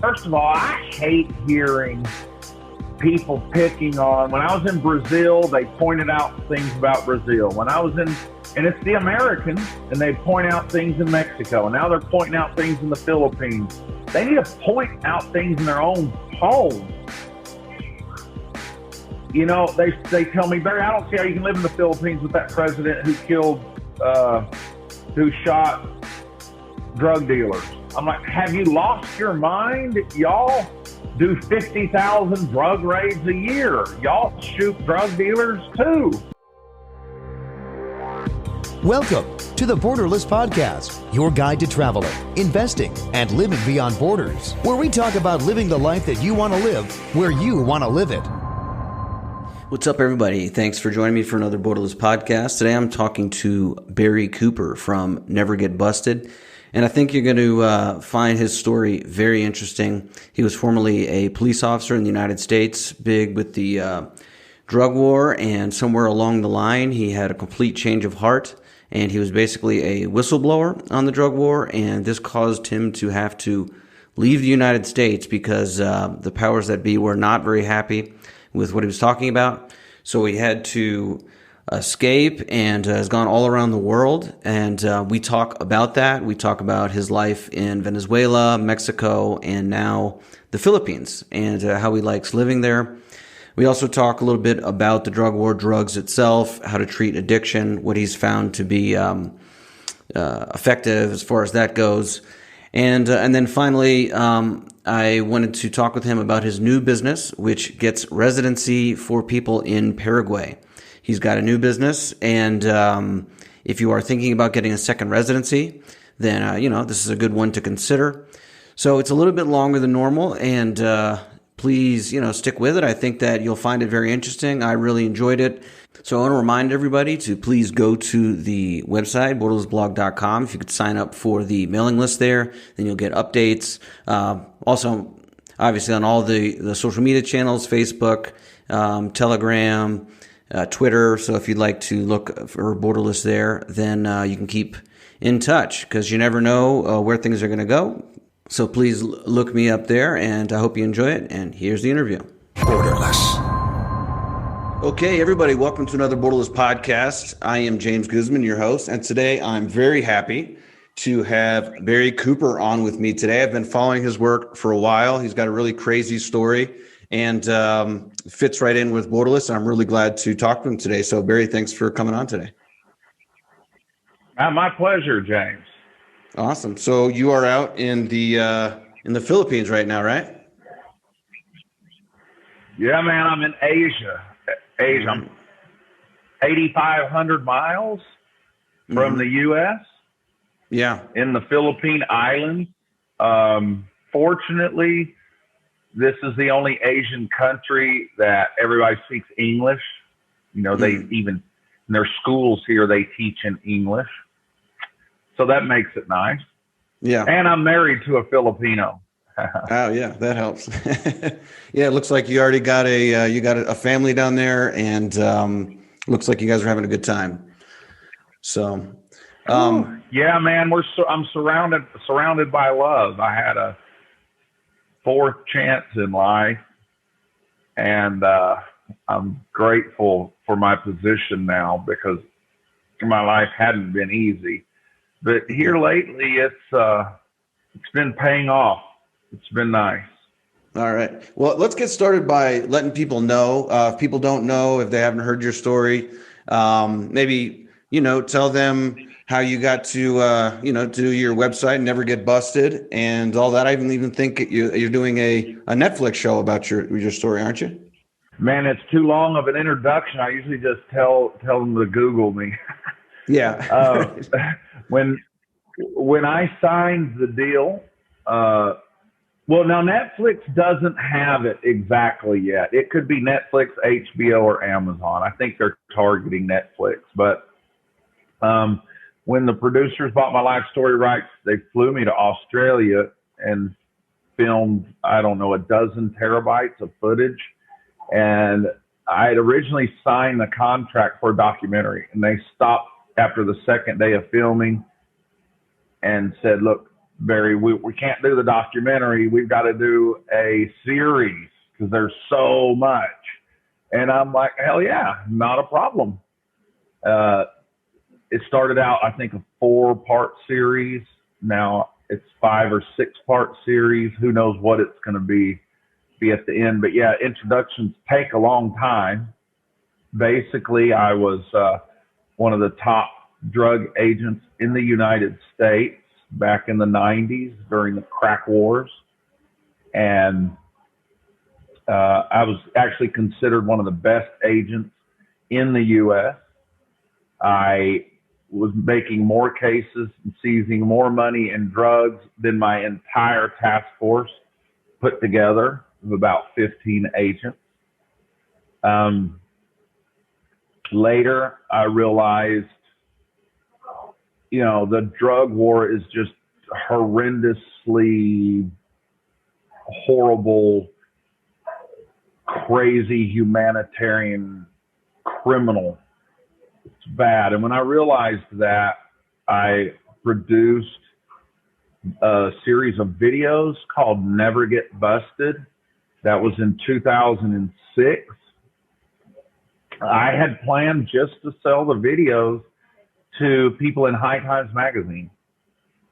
First of all, I hate hearing people picking on. When I was in Brazil, they pointed out things about Brazil. When I was in, and it's the Americans, and they point out things in Mexico, and now they're pointing out things in the Philippines. They need to point out things in their own home. You know, they tell me, Barry, I don't see how you can live in the Philippines with that president who shot drug dealers. I'm like, have you lost your mind? Y'all do 50,000 drug raids a year. Y'all shoot drug dealers too. Welcome to the Borderless Podcast, your guide to traveling, investing, and living beyond borders, where we talk about living the life that you want to live, where you want to live it. What's up, everybody? Thanks for joining me for another Borderless Podcast. Today I'm talking to Barry Cooper from Never Get Busted, and I think you're going to find his story very interesting. He was formerly a police officer in the United States, big with the drug war, and somewhere along the line he had a complete change of heart, and he was basically a whistleblower on the drug war, and this caused him to have to leave the United States because the powers that be were not very happy with what he was talking about. So he had to escape and has gone all around the world. And we talk about that. We talk about his life in Venezuela, Mexico, and now the Philippines, and how he likes living there. We also talk a little bit about the drug war, drugs itself, how to treat addiction, what he's found to be effective as far as that goes. And then finally, I wanted to talk with him about his new business, which gets residency for people in Paraguay. He's got a new business, and if you are thinking about getting a second residency, then this is a good one to consider. So it's a little bit longer than normal, and please, stick with it. I think that you'll find it very interesting. I really enjoyed it. So I want to remind everybody to please go to the website, borderlessblog.com. If you could sign up for the mailing list there, then you'll get updates. Also, obviously, on all the social media channels, Facebook, Telegram, Twitter. So if you'd like to look for Borderless there, then you can keep in touch because you never know where things are going to go. So please look me up there, and I hope you enjoy it. And here's the interview. Borderless. Okay, everybody, welcome to another Borderless Podcast. I am James Guzman, your host, and today I'm very happy to have Barry Cooper on with me today. I've been following his work for a while. He's got a really crazy story and fits right in with Borderless, and I'm really glad to talk to him today. So, Barry, thanks for coming on today. My pleasure, James. Awesome. So you are out in the Philippines right now, right? Yeah, man, I'm in Asia. I'm 8,500 miles from the U.S. Yeah. In the Philippine Islands. Fortunately, this is the only Asian country that everybody speaks English. They even in their schools here, they teach in English. So that makes it nice. Yeah. And I'm married to a Filipino. Oh yeah, that helps. Yeah, it looks like you already got a family down there, and looks like you guys are having a good time. So, yeah, man, I'm surrounded by love. I had a fourth chance in life, and I'm grateful for my position now because my life hadn't been easy, but here lately it's been paying off. It's been nice. All right. Well, let's get started by letting people know. If people don't know, if they haven't heard your story, maybe, tell them how you got to, do your website, Never Get Busted, and all that. I even think you're doing a Netflix show about your story, aren't you? Man, it's too long of an introduction. I usually just tell them to Google me. Yeah. When I signed the deal, well, now Netflix doesn't have it exactly yet. It could be Netflix, HBO, or Amazon. I think they're targeting Netflix. But when the producers bought my life story rights, they flew me to Australia and filmed, 12 terabytes of footage. And I had originally signed the contract for a documentary, and they stopped after the second day of filming and said, look, we can't do the documentary. We've got to do a series because there's so much. And I'm like, hell yeah, not a problem. It started out, I think, a 4-part series. Now it's 5 or 6-part series. Who knows what it's going to be at the end. But yeah, introductions take a long time. Basically, I was one of the top drug agents in the United States back in the 90s during the crack wars. And I was actually considered one of the best agents in the U.S. I was making more cases and seizing more money in drugs than my entire task force put together of about 15 agents. Later, I realized, the drug war is just horrendously horrible, crazy humanitarian criminal. It's bad. And when I realized that, I produced a series of videos called Never Get Busted. That was in 2006. I had planned just to sell the videos to people in High Times magazine.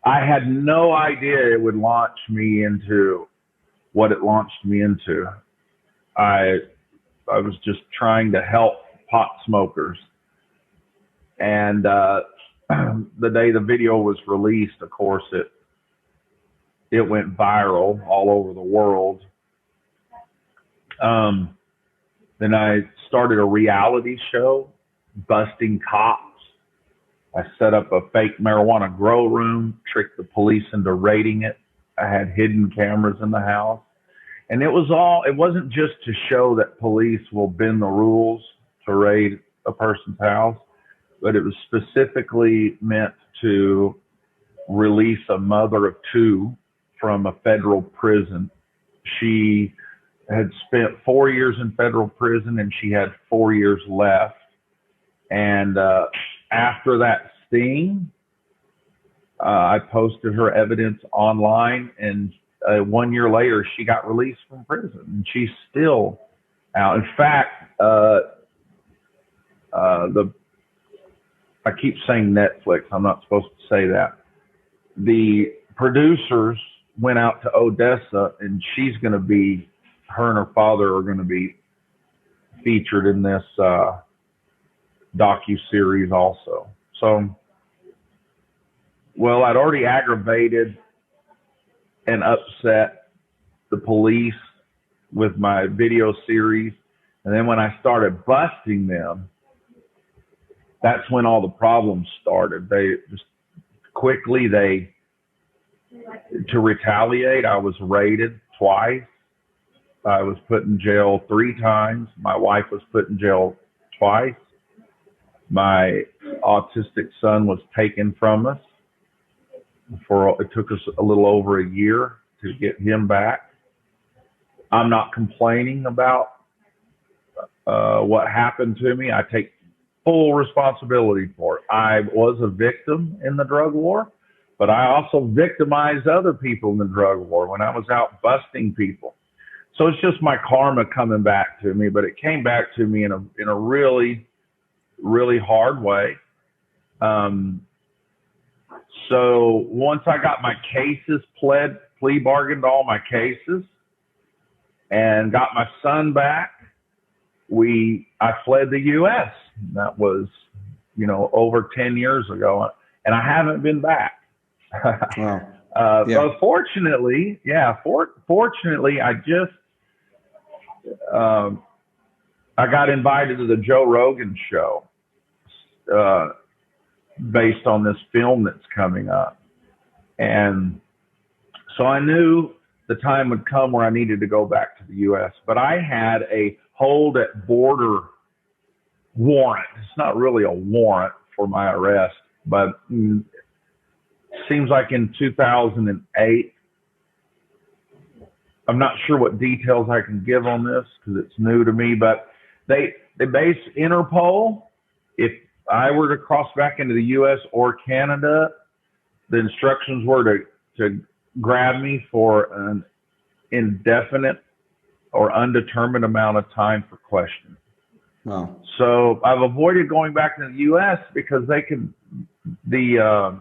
I had no idea it would launch me into what it launched me into. I was just trying to help pot smokers. And the day the video was released, of course, it went viral all over the world. Then I started a reality show, Busting Cops. I set up a fake marijuana grow room, tricked the police into raiding it. I had hidden cameras in the house. And it wasn't just to show that police will bend the rules to raid a person's house, but it was specifically meant to release a mother of 2 from a federal prison. She had spent 4 years in federal prison and she had 4 years left. And after that sting, I posted her evidence online, and 1 year later, she got released from prison, and she's still out. In fact, I keep saying Netflix. I'm not supposed to say that. The producers went out to Odessa, and her and her father are going to be featured in this docu-series also. So, well, I'd already aggravated and upset the police with my video series. And then when I started busting them, that's when all the problems started. They just quickly, to retaliate, I was raided twice. I was put in jail 3 times. My wife was put in jail twice. My autistic son was taken from us. It took us a little over a year to get him back. I'm not complaining about what happened to me. I take full responsibility for it. I was a victim in the drug war, but I also victimized other people in the drug war when I was out busting people. So it's just my karma coming back to me, but it came back to me in a really, really hard way. So once I got my cases plea bargained all my cases and got my son back, I fled the U.S. That was, over 10 years ago, and I haven't been back. Wow. But fortunately, I just, I got invited to the Joe Rogan show, based on this film that's coming up. And so I knew the time would come where I needed to go back to the U.S., but I had a hold at border warrant. It's not really a warrant for my arrest, but it seems like in 2008, I'm not sure what details I can give on this because it's new to me, but they base Interpol. If I were to cross back into the U.S. or Canada, the instructions were to to grab me for an indefinite or undetermined amount of time for questioning. Wow. So I've avoided going back to the U.S. because they could, the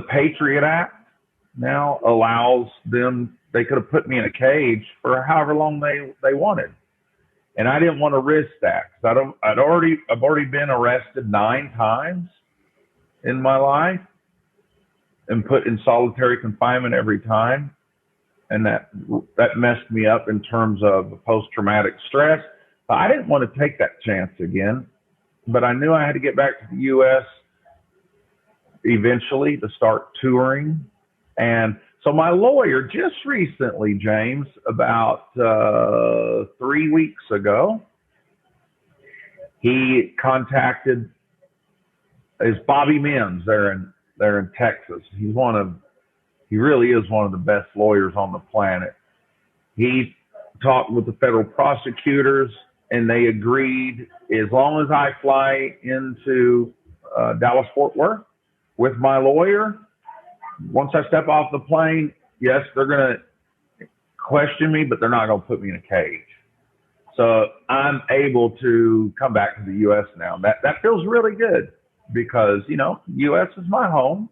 Patriot Act now allows them, they could have put me in a cage for however long they wanted. And I didn't want to risk that because I've already been arrested 9 times in my life and put in solitary confinement every time. And that messed me up in terms of post-traumatic stress. I didn't want to take that chance again, but I knew I had to get back to the U.S. eventually to start touring. And so my lawyer just recently, James, about 3 weeks ago, he contacted, is Bobby Mims there in Texas. He really is one of the best lawyers on the planet. He talked with the federal prosecutors, and they agreed as long as I fly into Dallas-Fort Worth with my lawyer, once I step off the plane, yes, they're going to question me, but they're not going to put me in a cage. So I'm able to come back to the U.S. now. That feels really good because, U.S. is my home.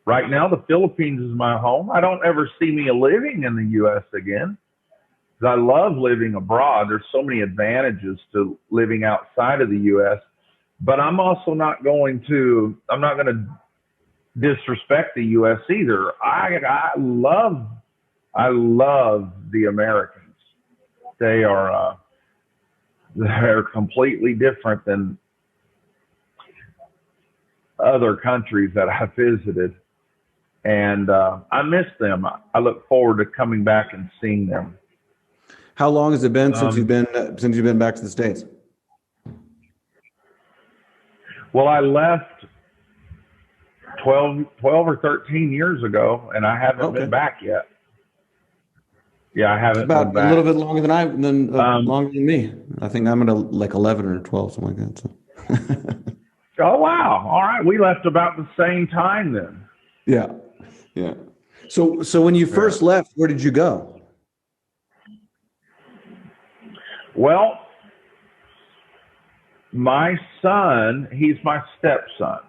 Right now, the Philippines is my home. I don't ever see me living in the U.S. again because I love living abroad. There's so many advantages to living outside of the U.S. But I'm also not going to disrespect the U.S. either. I love the Americans. They're completely different than other countries that I visited. And I miss them. I look forward to coming back and seeing them. How long has it been since you've been back to the States? Well, I left 12 or 13 years ago, and I haven't been back yet. Yeah, I haven't. About a little bit longer than longer than me. I think I'm at like 11 or 12, something like that. So. Oh wow! All right, we left about the same time then. Yeah. So when you first left, where did you go? Well, my son, he's my stepson,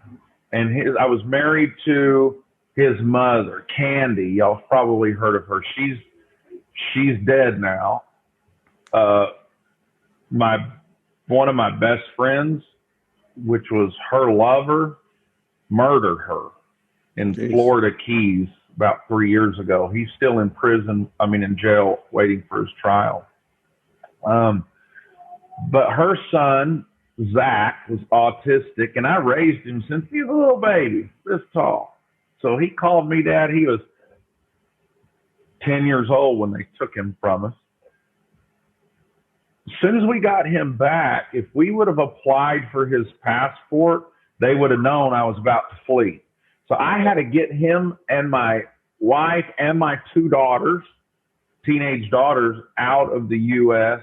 and I was married to his mother, Candy. Y'all probably heard of her. She's dead now. One of my best friends, which was her lover, murdered her in Florida Keys about 3 years ago. He's still in prison, in jail, waiting for his trial. But her son, Zach, was autistic, and I raised him since he was a little baby, this tall. So he called me dad. He was 10 years old when they took him from us. As soon as we got him back, if we would have applied for his passport, they would have known I was about to flee. So I had to get him and my wife and my 2 daughters, teenage daughters, out of the U.S.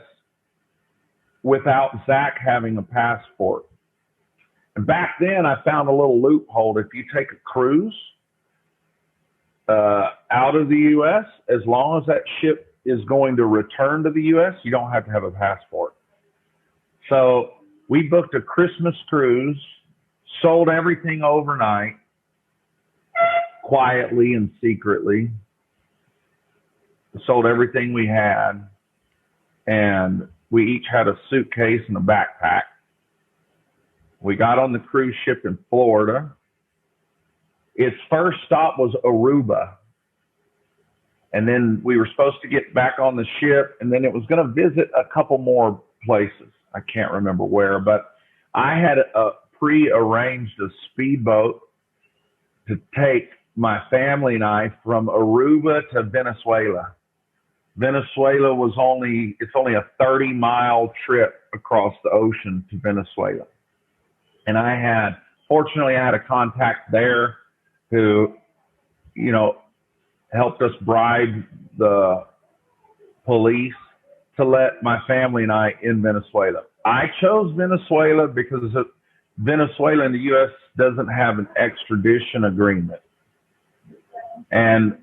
without Zach having a passport. And back then, I found a little loophole. If you take a cruise out of the U.S., as long as that ship is going to return to the U.S., you don't have to have a passport. So we booked a Christmas cruise, sold everything overnight, quietly and secretly, sold everything we had, and we each had a suitcase and a backpack. We got on the cruise ship in Florida. Its first stop was Aruba. And then we were supposed to get back on the ship, and then it was going to visit a couple more places. I can't remember where, but I had pre-arranged a speedboat to take my family and I from Aruba to Venezuela. Venezuela was only a 30-mile trip across the ocean to Venezuela. And fortunately I had a contact there who, helped us bribe the police to let my family and I in Venezuela. I chose Venezuela because Venezuela and the U.S. doesn't have an extradition agreement. And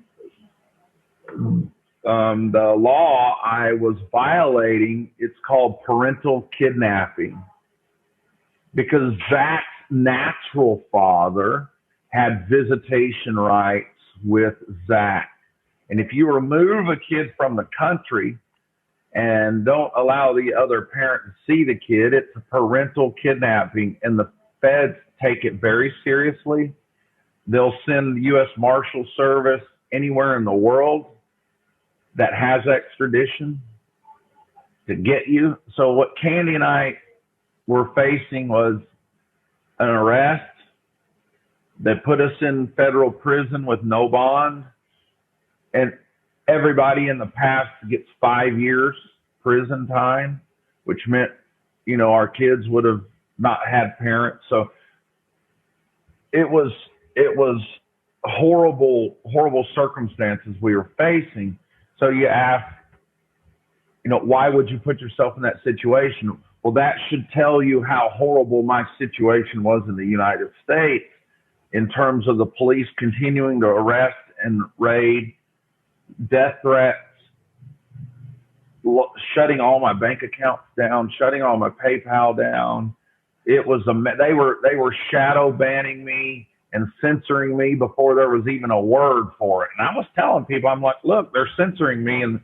the law I was violating, it's called parental kidnapping, because Zach's natural father had visitation rights with Zach. And if you remove a kid from the country and don't allow the other parent to see the kid, it's a parental kidnapping, and the feds take it very seriously. They'll send the U.S. Marshal Service anywhere in the world that has extradition to get you. So what Candy and I were facing was an arrest. They put us in federal prison with no bond, and everybody in the past gets 5 years prison time, which meant, our kids would have not had parents. So it was horrible circumstances we were facing. So you ask, why would you put yourself in that situation? Well, that should tell you how horrible my situation was in the United States, in terms of the police continuing to arrest and raid, death threats, shutting all my bank accounts down, shutting all my PayPal down. It was they were shadow banning me and censoring me before there was even a word for it. And I was telling people, I'm like, look, they're censoring me, and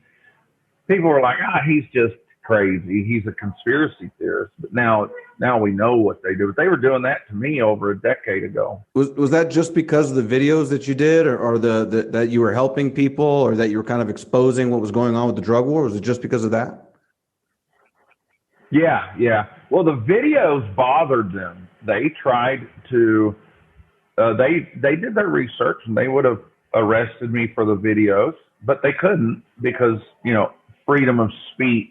people were like, he's just crazy. He's a conspiracy theorist. But now we know what they do. But they were doing that to me over a decade ago. Was that just because of the videos that you did, or that you were helping people, or that you were kind of exposing what was going on with the drug war? Was it just because of that? Yeah. Well, the videos bothered them. They tried to, they did their research, and they would have arrested me for the videos, but they couldn't because, freedom of speech,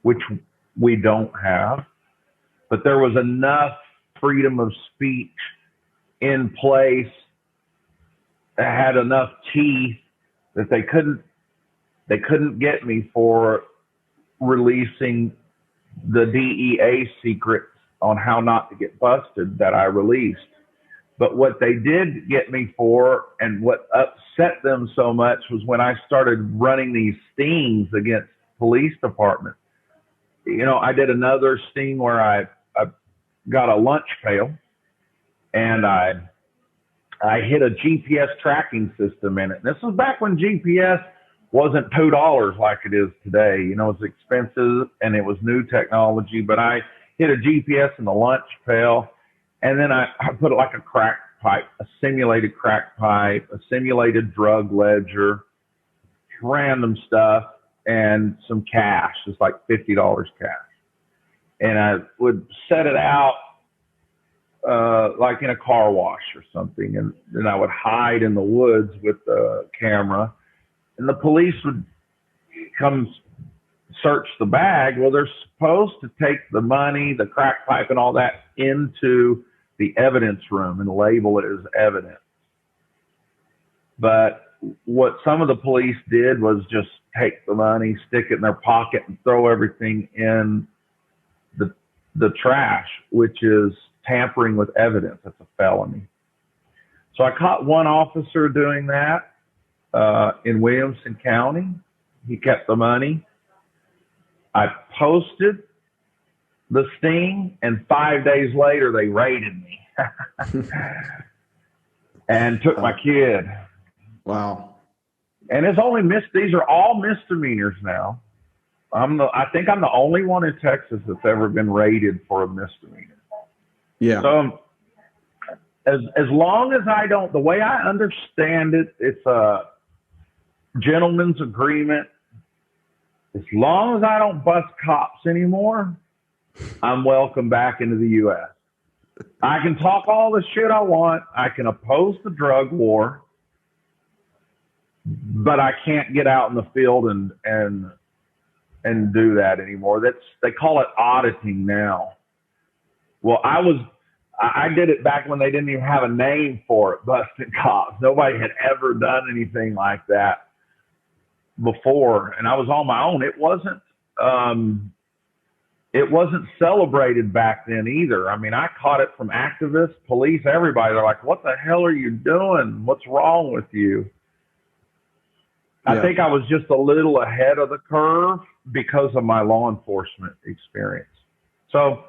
which we don't have. But there was enough freedom of speech in place that had enough teeth that they couldn't get me for releasing the DEA secrets on how not to get busted that I released. But what they did get me for, and what upset them so much, was when I started running these stings against police departments. I did another sting where I got a lunch pail, and I hit a GPS tracking system in it. And this was back when GPS wasn't $2 like it is today. It was expensive and it was new technology, but I hit a GPS in the lunch pail, and then I put it like a crack pipe, a simulated crack pipe, a simulated drug ledger, random stuff, and some cash. It's like $50 cash. And I would set it out like in a car wash or something. And then I would hide in the woods with the camera. And the police would come search the bag. Well, they're supposed to take the money, the crack pipe, and all that into the evidence room and label it as evidence. But what some of the police did was just take the money, stick it in their pocket, and throw everything in the trash, which is tampering with evidence. That's a felony. So I caught one officer doing that in Williamson County. He kept the money. I posted the sting, and 5 days later they raided me and took my kid. Wow. And it's only these are all misdemeanors now. I think I'm the only one in Texas that's ever been raided for a misdemeanor. Yeah. So as long as I don't, the way I understand it, it's a gentleman's agreement. As long as I don't bust cops anymore, I'm welcome back into the U.S. I can talk all the shit I want. I can oppose the drug war, but I can't get out in the field and do that anymore. They call it auditing now. Well, I did it back when they didn't even have a name for it, busting cops. Nobody had ever done anything like that before, and I was on my own. It wasn't celebrated back then either. I mean, I caught it from activists, police, everybody. They're like, "What the hell are you doing? What's wrong with you?" I think I was just a little ahead of the curve because of my law enforcement experience. So,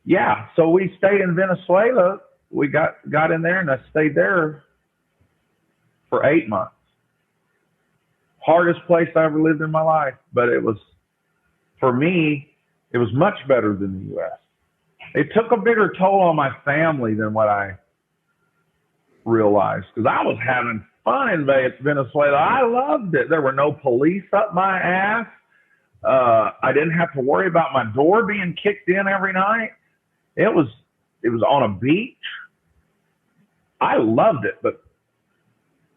yeah, so we stayed in Venezuela. We got in there, and I stayed there for 8 months. Hardest place I ever lived in my life, but it was, for me, it was much better than the U.S. It took a bigger toll on my family than what I realized, because I was having fun in Venezuela. I loved it. There were no police up my ass. I didn't have to worry about my door being kicked in every night. It was on a beach. I loved it, but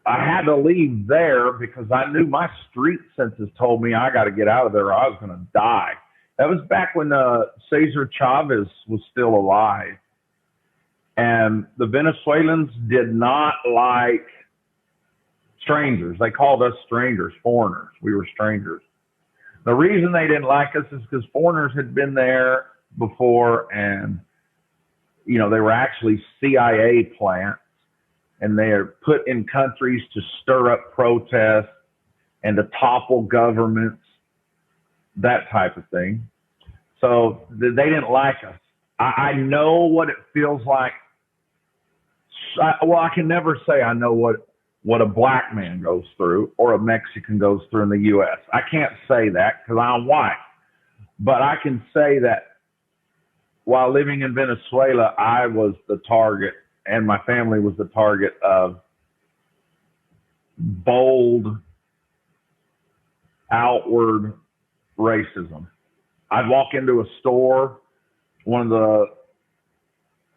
I had to leave there because I knew my street senses told me I got to get out of there or I was going to die. That was back when Cesar Chavez was still alive. And the Venezuelans did not like strangers. They called us strangers, foreigners. We were strangers. The reason they didn't like us is because foreigners had been there before, and, you know, they were actually CIA plants, and they are put in countries to stir up protests and to topple governments, that type of thing. So they didn't like us. I know what it feels like. Well, I can never say I know what a black man goes through or a Mexican goes through in the U.S. I can't say that because I'm white. But I can say that while living in Venezuela, I was the target, and my family was the target of bold, outward racism. I'd walk into a store, one of the,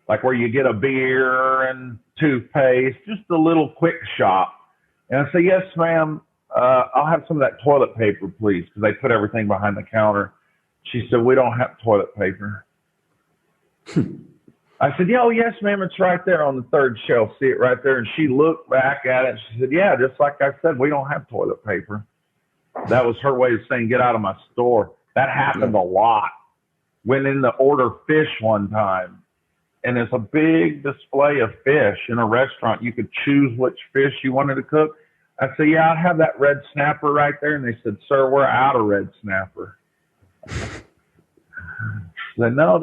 like where you get a beer and toothpaste, just a little quick shop. And I say, yes, ma'am, I'll have some of that toilet paper, please, because they put everything behind the counter. She said, we don't have toilet paper. I said, oh, yes, ma'am, it's right there on the third shelf. See it right there? And she looked back at it. And she said, yeah, just like I said, we don't have toilet paper. That was her way of saying, get out of my store. That happened a lot. Went in to order fish one time, and there's a big display of fish in a restaurant. You could choose which fish you wanted to cook. I said, yeah, I'd have that red snapper right there. And they said, sir, we're out of red snapper. I said, no,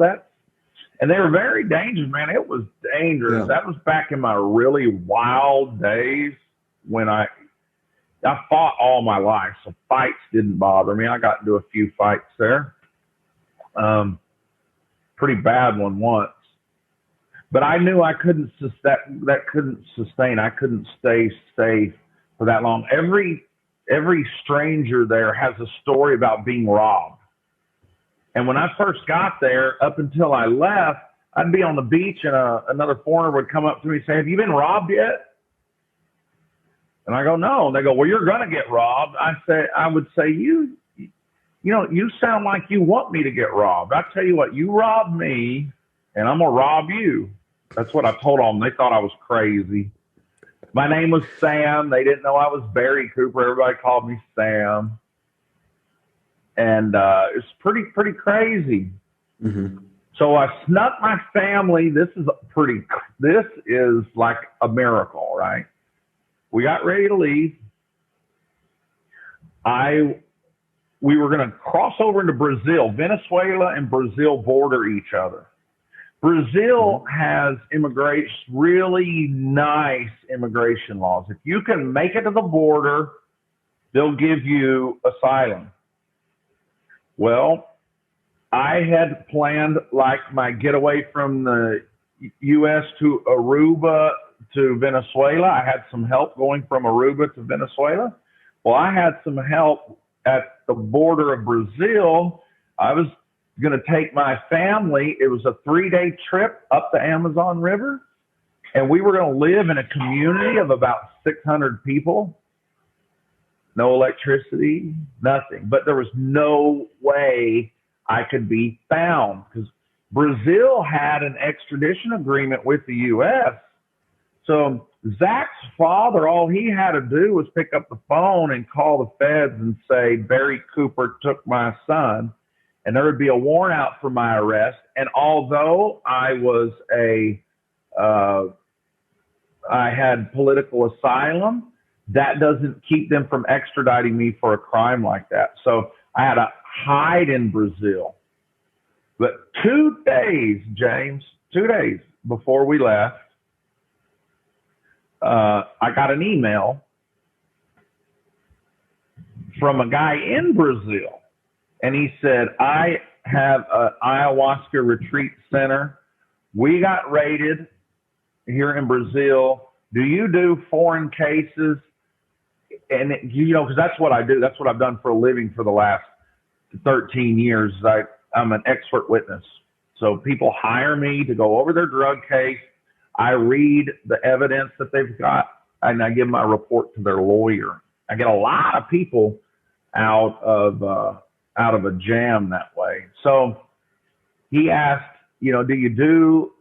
and they were very dangerous, man. It was dangerous. Yeah. That was back in my really wild days when I fought all my life, so fights didn't bother me. I got into a few fights there. Pretty bad one once. But I knew I couldn't that couldn't sustain. I couldn't stay safe for that long. Every stranger there has a story about being robbed. And when I first got there, up until I left, I'd be on the beach and another foreigner would come up to me and say, have you been robbed yet? And I go, no. And they go, well, you're going to get robbed. I would say, you sound like you want me to get robbed. I tell you what, you rob me and I'm going to rob you. That's what I told them. They thought I was crazy. My name was Sam. They didn't know I was Barry Cooper. Everybody called me Sam. And it's pretty crazy. Mm-hmm. So I snuck my family. This is like a miracle, right? We got ready to leave. We were going to cross over into Brazil. Venezuela and Brazil border each other. Brazil has really nice immigration laws. If you can make it to the border, they'll give you asylum. Well, I had planned like my getaway from the U.S. to Aruba to Venezuela. I had some help going from Aruba to Venezuela. Well, I had some help at the border of Brazil. I was going to take my family. It was a 3-day trip up the Amazon River, and we were going to live in a community of about 600 people. No electricity, nothing. But there was no way I could be found because Brazil had an extradition agreement with the U.S. So Zach's father, all he had to do was pick up the phone and call the feds and say, Barry Cooper took my son, and there would be a warrant out for my arrest. And although I was I had political asylum, that doesn't keep them from extraditing me for a crime like that. So I had to hide in Brazil. But 2 days, James, 2 days before we left, I got an email from a guy in Brazil. And he said, I have an ayahuasca retreat center. We got raided here in Brazil. Do you do foreign cases? And, because that's what I do. That's what I've done for a living for the last 13 years. I'm an expert witness. So people hire me to go over their drug case. I read the evidence that they've got, and I give my report to their lawyer. I get a lot of people out of a jam that way. So he asked, do you do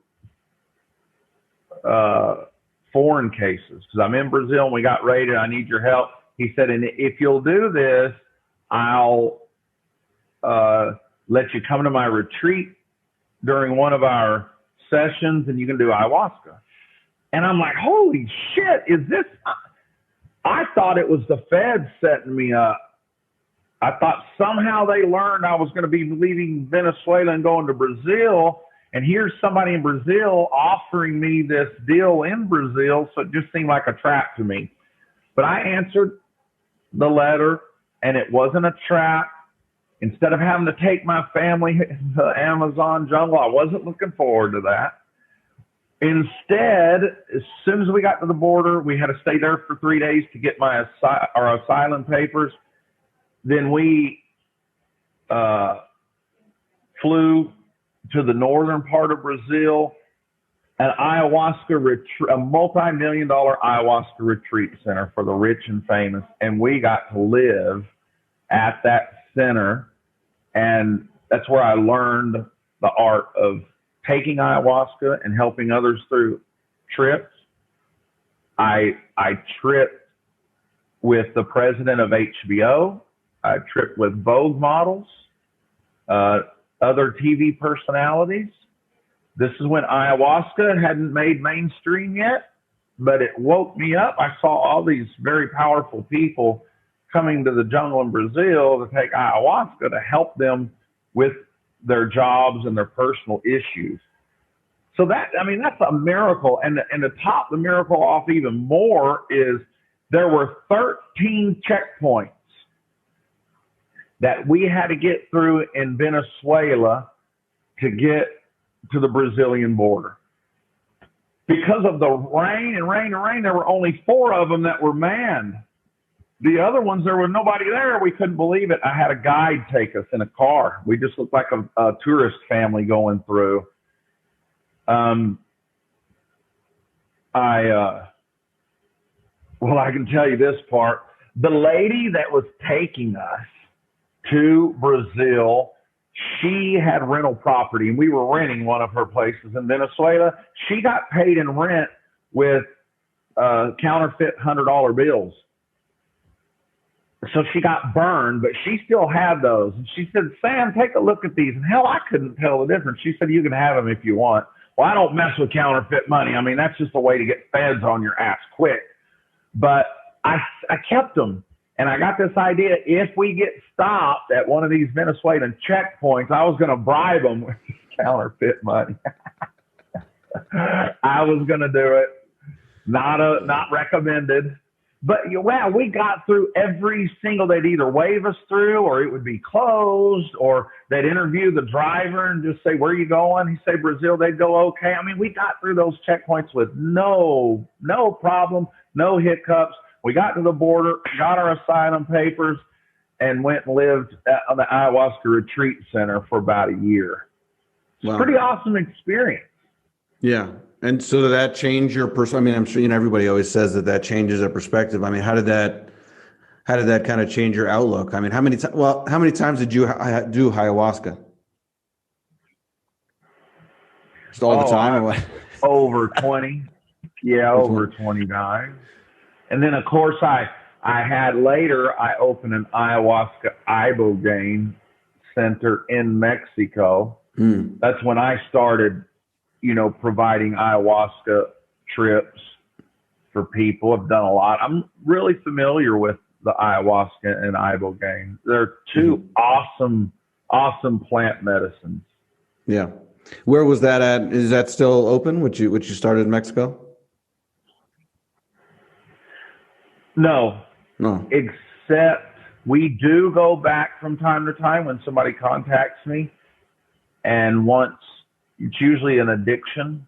foreign cases? Because I'm in Brazil and we got raided. I need your help. He said, and if you'll do this, I'll let you come to my retreat during one of our sessions and you can do ayahuasca. And I'm like, holy shit, is this? I thought it was the feds setting me up. I thought somehow they learned I was going to be leaving Venezuela and going to Brazil. And here's somebody in Brazil offering me this deal in Brazil. So it just seemed like a trap to me. But I answered the letter and it wasn't a trap. Instead of having to take my family to the Amazon jungle, I wasn't looking forward to that. Instead, as soon as we got to the border, we had to stay there for 3 days to get our asylum papers. Then we flew to the northern part of Brazil, a multi-million-dollar ayahuasca retreat center for the rich and famous. And we got to live at that center. And that's where I learned the art of taking ayahuasca and helping others through trips. I tripped with the president of HBO. I tripped with Vogue models, other TV personalities. This is when ayahuasca hadn't made mainstream yet, but it woke me up. I saw all these very powerful people coming to the jungle in Brazil to take ayahuasca to help them with their jobs and their personal issues. So that's a miracle. And to top the miracle off even more is there were 13 checkpoints that we had to get through in Venezuela to get to the Brazilian border. Because of the rain, there were only 4 of them that were manned. The other ones, there was nobody there. We couldn't believe it. I had a guide take us in a car. We just looked like a tourist family going through. I can tell you this part. The lady that was taking us to Brazil, she had rental property, and we were renting one of her places in Venezuela. She got paid in rent with counterfeit $100 bills. So she got burned, but she still had those. And she said, Sam, take a look at these. And hell, I couldn't tell the difference. She said, you can have them if you want. Well, I don't mess with counterfeit money. I mean, that's just a way to get feds on your ass quick. But I kept them. And I got this idea, if we get stopped at one of these Venezuelan checkpoints, I was going to bribe them with counterfeit money. I was going to do it. Not recommended. But we got through every single, they'd either wave us through or it would be closed, or they'd interview the driver and just say, where are you going? He'd say Brazil, they'd go, okay. I mean, we got through those checkpoints with no problem, no hiccups. We got to the border, got our asylum papers, and went and lived on the ayahuasca retreat center for about a year. Wow. Pretty awesome experience. Yeah. And so did that change your perspective? I mean, I'm sure everybody always says that changes their perspective. I mean, how did that kind of change your outlook? I mean, how many times did you do ayahuasca? Just all the time? Or what? Over 20. Yeah, over 20 times. And then, of course, I opened an ayahuasca ibogaine center in Mexico. That's when I started, providing ayahuasca trips for people. I've done a lot. I'm really familiar with the ayahuasca and ibogaine. They're two awesome plant medicines. Yeah. Where was that at? Is that still open? Which you started in Mexico? No. Except we do go back from time to time when somebody contacts me and wants, it's usually an addiction,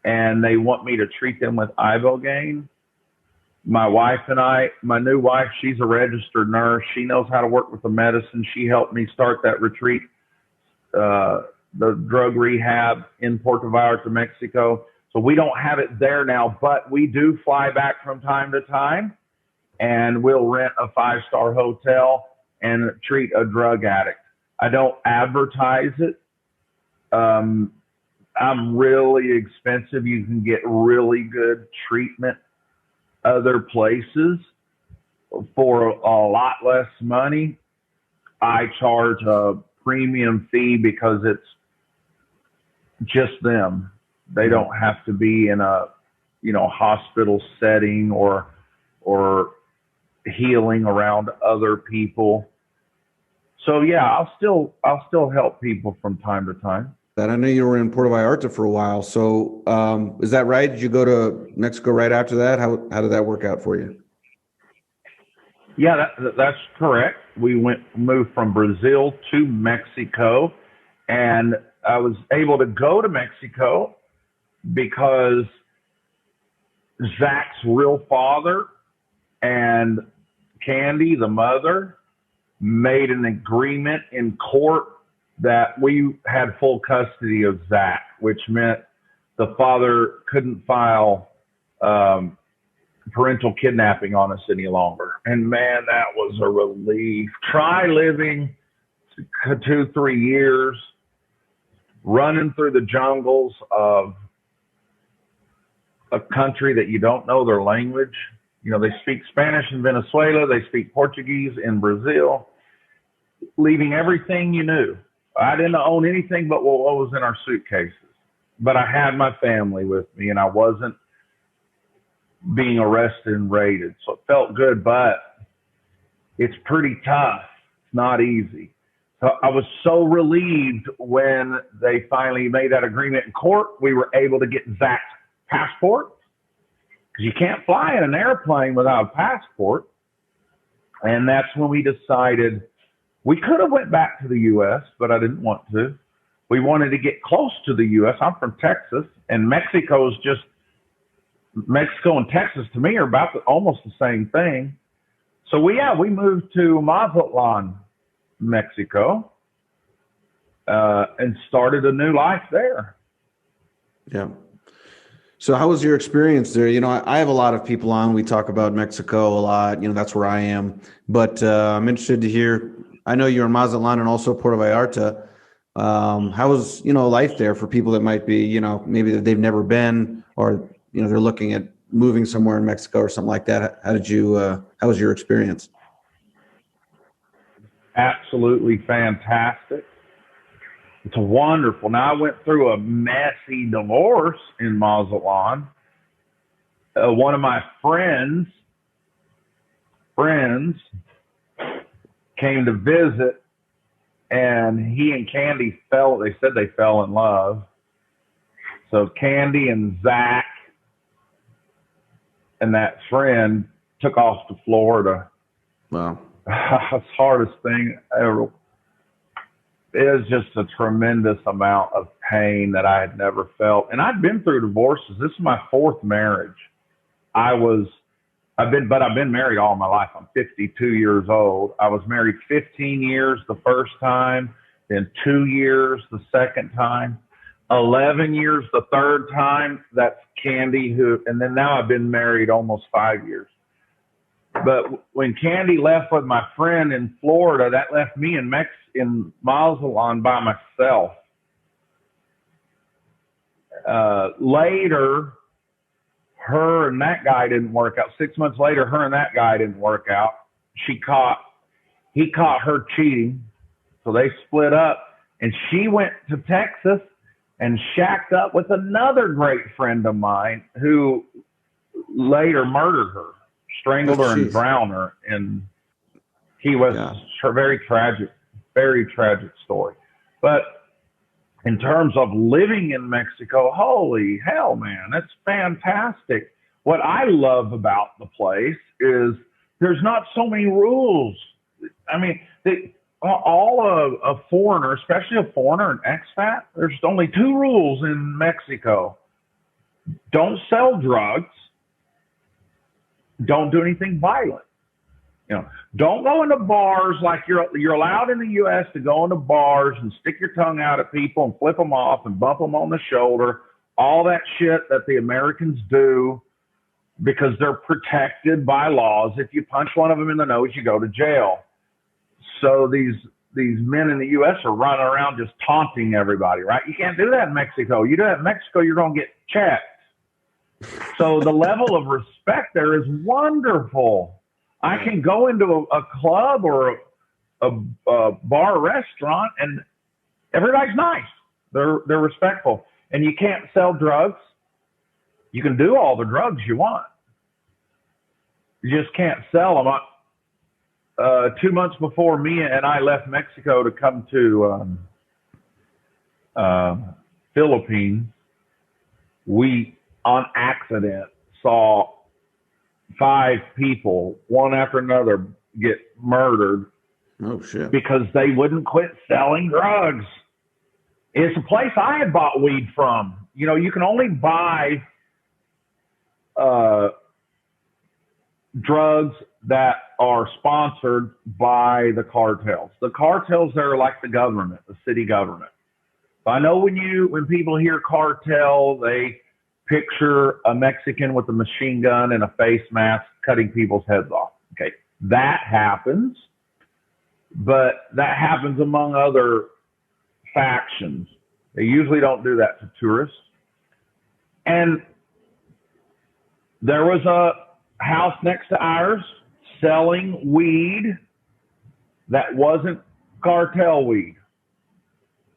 and they want me to treat them with ibogaine. My wife and I, my new wife, she's a registered nurse. She knows how to work with the medicine. She helped me start that retreat, the drug rehab in Puerto Vallarta, Mexico. So we don't have it there now, but we do fly back from time to time, and we'll rent a 5-star hotel and treat a drug addict. I don't advertise it. I'm really expensive. You can get really good treatment other places for a lot less money. I charge a premium fee because it's just them. They don't have to be in a, hospital setting or healing around other people. So yeah, I'll still help people from time to time. That I know you were in Puerto Vallarta for a while. So is that right? Did you go to Mexico right after that? How did that work out for you? Yeah, that's correct. We moved from Brazil to Mexico, and I was able to go to Mexico because Zach's real father and Candy, the mother, made an agreement in court that we had full custody of Zach, which meant the father couldn't file parental kidnapping on us any longer. And man, that was a relief. Try living 2-3 years running through the jungles of a country that you don't know their language. They speak Spanish in Venezuela. They speak Portuguese in Brazil, leaving everything you knew. I didn't own anything but what was in our suitcases, but I had my family with me, and I wasn't being arrested and raided. So it felt good, but it's pretty tough. It's not easy. So I was so relieved when they finally made that agreement in court. We were able to get Zach's passport, because you can't fly in an airplane without a passport. And that's when we decided we could have went back to the U.S., but I didn't want to. We wanted to get close to the U.S. I'm from Texas, and Mexico and Texas to me are about almost the same thing. So we moved to Mazatlan, Mexico, and started a new life there. Yeah. So how was your experience there? I have a lot of people on. We talk about Mexico a lot. That's where I am. But I'm interested to hear. I know you're in Mazatlan and also Puerto Vallarta. How was life there for people that might be maybe that they've never been, or they're looking at moving somewhere in Mexico or something like that? How was your experience? Absolutely fantastic. It's wonderful. Now, I went through a messy divorce in Mazatlan. One of my friends came to visit, and he and Candy they said they fell in love. So Candy and Zach and that friend took off to Florida. Wow. The hardest thing ever. It was just a tremendous amount of pain that I had never felt. And I'd been through divorces. This is my 4th marriage. I've been married all my life. I'm 52 years old. I was married 15 years the first time, then 2 years the second time, 11 years the third time. That's Candy, and then now I've been married almost 5 years. But when Candy left with my friend in Florida, that left me in Mazatlan by myself. Later, her and that guy didn't work out. 6 months later, her and that guy didn't work out. He caught her cheating. So they split up, and she went to Texas and shacked up with another great friend of mine who later murdered her, strangled her, and drowned her. And he was a very tragic story. But in terms of living in Mexico, holy hell, man, it's fantastic. What I love about the place is there's not so many rules. I mean, a foreigner, especially a foreigner, an expat, there's only 2 rules in Mexico. Don't sell drugs. Don't do anything violent. Don't go into bars like you're allowed in the U.S. to go into bars and stick your tongue out at people and flip them off and bump them on the shoulder. All that shit that the Americans do because they're protected by laws. If you punch one of them in the nose, you go to jail. So these men in the U.S. are running around just taunting everybody, right? You can't do that in Mexico. You do that in Mexico, you're going to get checked. So the level of respect there is wonderful. I can go into a club or a bar or restaurant and everybody's nice. They're respectful. And you can't sell drugs. You can do all the drugs you want. You just can't sell them. 2 months before me and I left Mexico to come to Philippines, we, on accident, saw 5 people, one after another, get murdered. Oh, shit. Because they wouldn't quit selling drugs. It's a place I had bought weed from. You can only buy drugs that are sponsored by the cartels. The cartels there are like the government, the city government. So I know when people hear cartel, they picture a Mexican with a machine gun and a face mask cutting people's heads off. Okay, that happens, but that happens among other factions. They usually don't do that to tourists. And there was a house next to ours selling weed that wasn't cartel weed.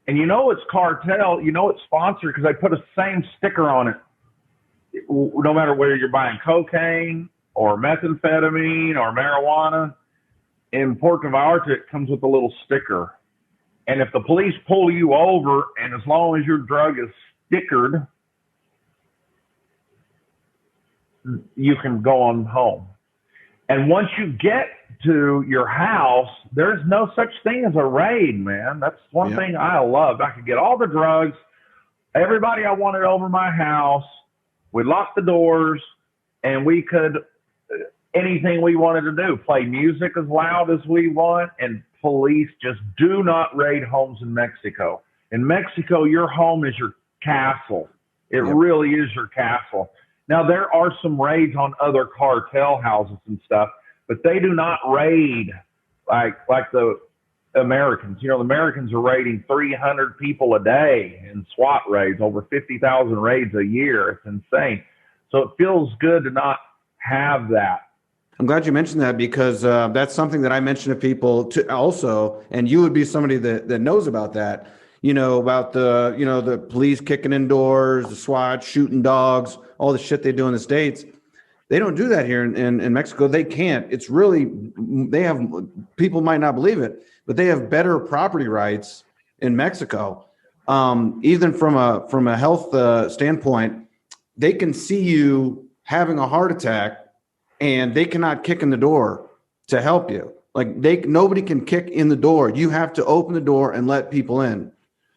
And it's cartel, it's sponsored because they put a same sticker on it. No matter whether you're buying cocaine or methamphetamine or marijuana, in Puerto Vallarta, it comes with a little sticker. And if the police pull you over, and as long as your drug is stickered, you can go on home. And once you get to your house, there's no such thing as a raid, man. That's one thing I loved. I could get all the drugs, everybody I wanted over my house. We locked the doors, and we could anything we wanted to do, play music as loud as we want, and police just do not raid homes in Mexico. In Mexico, your home is your castle. It really is your castle. Now, there are some raids on other cartel houses and stuff, but they do not raid like the Americans. The Americans are raiding 300 people a day in SWAT raids, over 50,000 raids a year. It's insane. So it feels good to not have that. I'm glad you mentioned that because that's something that I mention to people to also, and you would be somebody that knows about that, about the police kicking in doors, the SWAT shooting dogs, all the shit they do in the States. They don't do that here in Mexico. They can't. It's really, people might not believe it, but they have better property rights in Mexico. Even from a health standpoint, they can see you having a heart attack and they cannot kick in the door to help you. Like nobody can kick in the door. You have to open the door and let people in.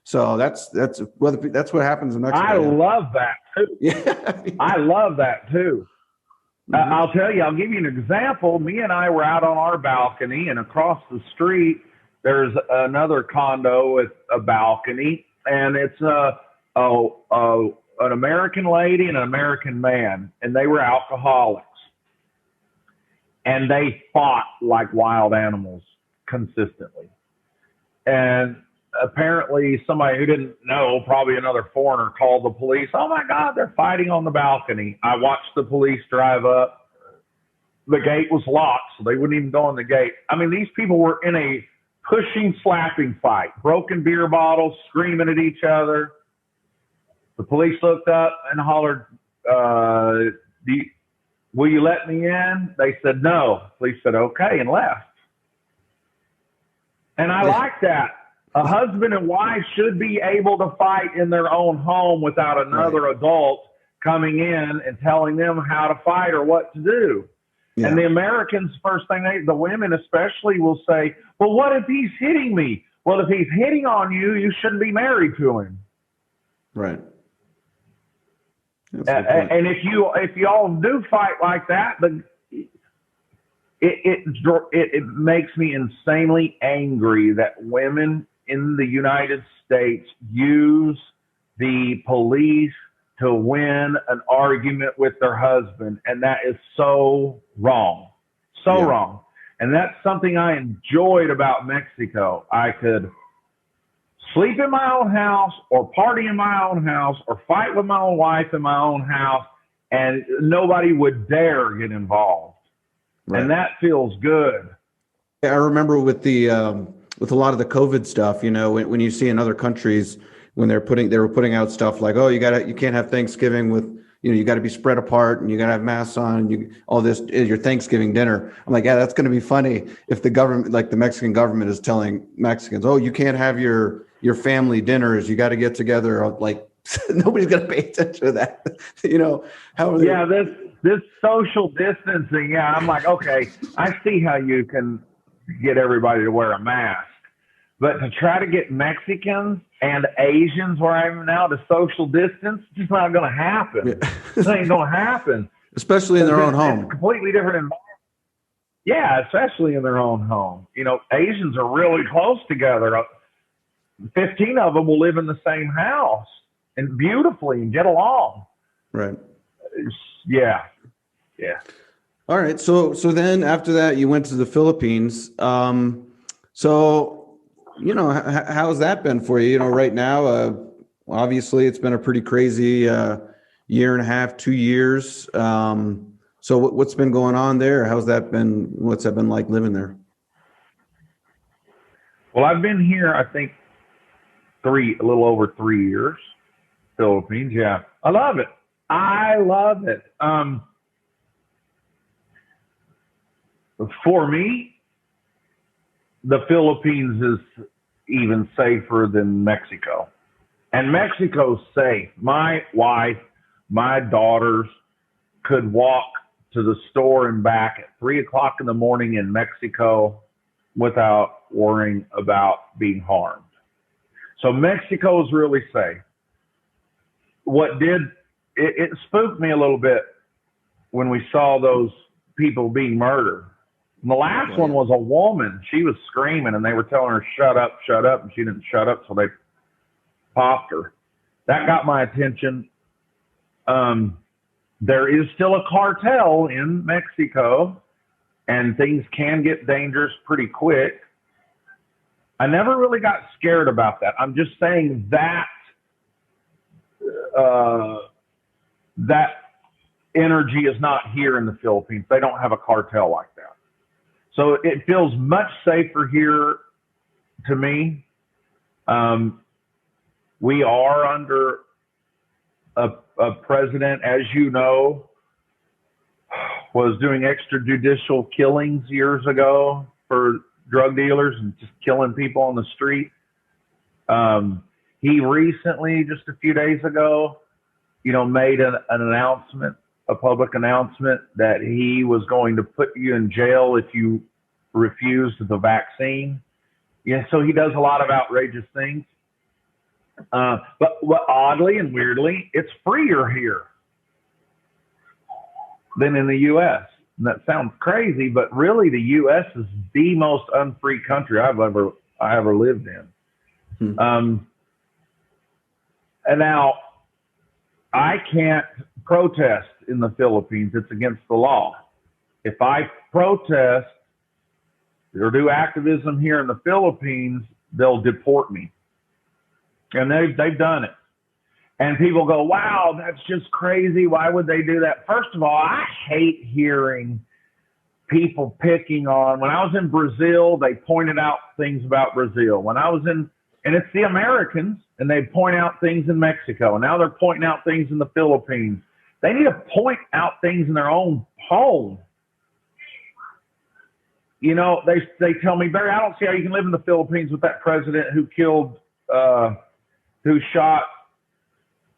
So that's what happens in Mexico. I love that too. Yeah. I love that too. Mm-hmm. I'll tell you, I'll give you an example. Me and I were out on our balcony, and across the street, there's another condo with a balcony, and it's an American lady and an American man, and they were alcoholics. And they fought like wild animals consistently. And apparently somebody who didn't know, probably another foreigner, called the police. Oh my God, they're fighting on the balcony. I watched the police drive up. The gate was locked, so they wouldn't even go in the gate. I mean, these people were in a pushing, slapping fight, broken beer bottles, screaming at each other. The police looked up and hollered, will you let me in? They said, no. Police said, okay, and left. And I like that. A husband and wife should be able to fight in their own home without another adult coming in and telling them how to fight or what to do. Yeah. And the Americans, first thing the women especially will say, well, what if he's hitting me? Well, if he's hitting on you, you shouldn't be married to him. Right. And if you all do fight like that, it makes me insanely angry that women in the United States use the police to win an argument with their husband. And that is so wrong. So wrong. And that's something I enjoyed about Mexico. I could sleep in my own house or party in my own house or fight with my own wife in my own house, and nobody would dare get involved. Right. And that feels good. I remember with with a lot of the COVID stuff, you know, when you see in other countries when they were putting out stuff like, oh, you can't have Thanksgiving with, you know, you got to be spread apart and you got to have masks on, and all this is your Thanksgiving dinner. I'm like, yeah, that's going to be funny if the government, like the Mexican government, is telling Mexicans, oh, you can't have your family dinners, you got to get together. Like nobody's going to pay attention to that. You know, how are they? Yeah, this social distancing. Yeah, I'm like, okay, I see how you can get everybody to wear a mask, but to try to get Mexicans and Asians where I am now to social distance, it's just not going to happen. Yeah. It ain't going to happen. Especially in their own home. It's a completely different environment. Yeah, especially in their own home. You know, Asians are really close together. 15 of them will live in the same house and beautifully and get along. Right. Yeah. All right. So then after that, you went to the Philippines. So, you know, how's that been for you? You know, right now, obviously it's been a pretty crazy year and a half, 2 years. So what's been going on there? What's that been like living there? Well, I've been here, I think, a little over 3 years. Philippines. Yeah. I love it. For me, the Philippines is even safer than Mexico. And Mexico's safe. My wife, my daughters could walk to the store and back at 3:00 in the morning in Mexico without worrying about being harmed. So Mexico's really safe. It spooked me a little bit when we saw those people being murdered. And the last one was a woman. She was screaming and they were telling her, shut up. And she didn't shut up, so they popped her. That got my attention. There is still a cartel in Mexico and things can get dangerous pretty quick. I never really got scared about that. I'm just saying that that energy is not here in the Philippines. They don't have a cartel like that. So it feels much safer here to me. We are under a president, as you know, was doing extrajudicial killings years ago for drug dealers and just killing people on the street. He recently, just a few days ago, you know, made an announcement, a public announcement that he was going to put you in jail if you refused the vaccine. Yeah, so he does a lot of outrageous things. But oddly and weirdly, it's freer here than in the U.S. And that sounds crazy, but really the U.S. is the most unfree country I ever lived in. And now I can't protest in the Philippines. It's against the law. If I protest or do activism here in the Philippines, they'll deport me. And they've done it. And people go, wow, that's just crazy. Why would they do that? First of all, I hate hearing people picking on. When I was in Brazil, they pointed out things about Brazil. And it's the Americans, and they point out things in Mexico. And now they're pointing out things in the Philippines. They need to point out things in their own home. You know, they tell me, Barry, I don't see how you can live in the Philippines with that president who shot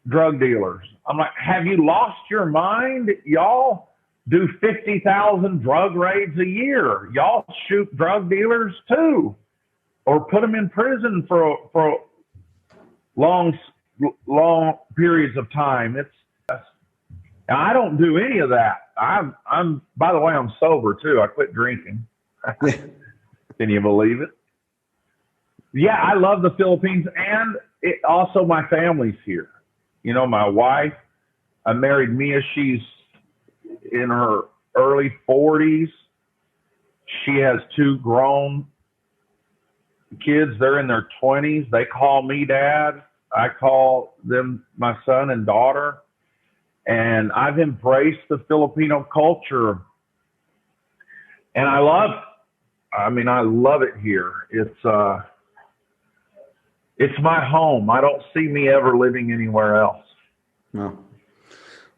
drug dealers. I'm like, have you lost your mind? Y'all do 50,000 drug raids a year. Y'all shoot drug dealers too, or put them in prison for long periods of time. I don't do any of that. I'm by the way, I'm sober too. I quit drinking. Can you believe it? Yeah, I love the Philippines, and also my family's here. You know, my wife, I married Mia. She's in her early 40s. She has 2 grown kids. They're in their 20s. They call me dad. I call them my son and daughter. And I've embraced the Filipino culture, and I love it. I mean, I love it here. It's my home. I don't see me ever living anywhere else. No.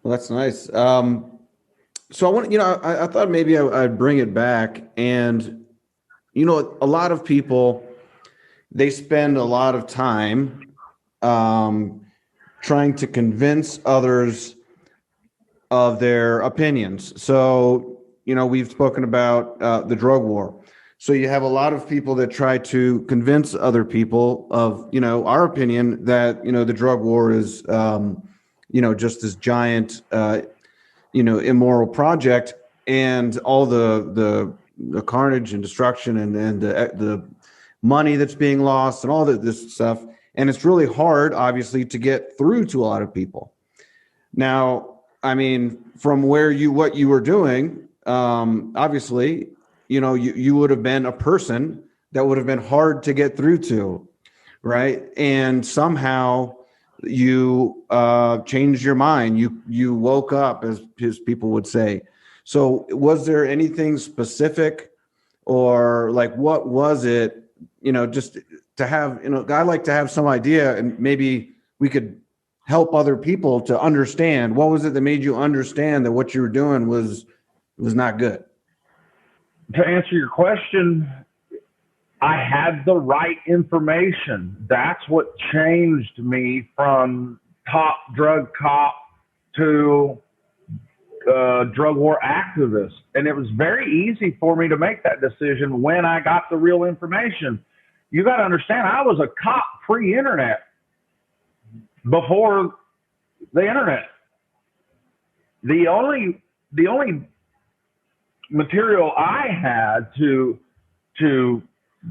Well, that's nice. So I want, I thought maybe I'd bring it back, and, a lot of people, they spend a lot of time trying to convince others of their opinions. So, we've spoken about the drug war. So you have a lot of people that try to convince other people of, our opinion that, the drug war is, just this giant, immoral project, and all the carnage and destruction and the money that's being lost and all this stuff. And it's really hard, obviously, to get through to a lot of people. Now, I mean, from what you were doing, obviously, you would have been a person that would have been hard to get through to, right? And somehow you changed your mind. You woke up, as people would say. So was there anything specific, or like, what was it, just to have, I'd like to have some idea, and maybe we could help other people to understand. What was it that made you understand that what you were doing was not good? To answer your question, I had the right information. That's what changed me from top drug cop to drug war activist. And it was very easy for me to make that decision when I got the real information. You got to understand, I was a cop pre-internet, before the internet. The only material I had to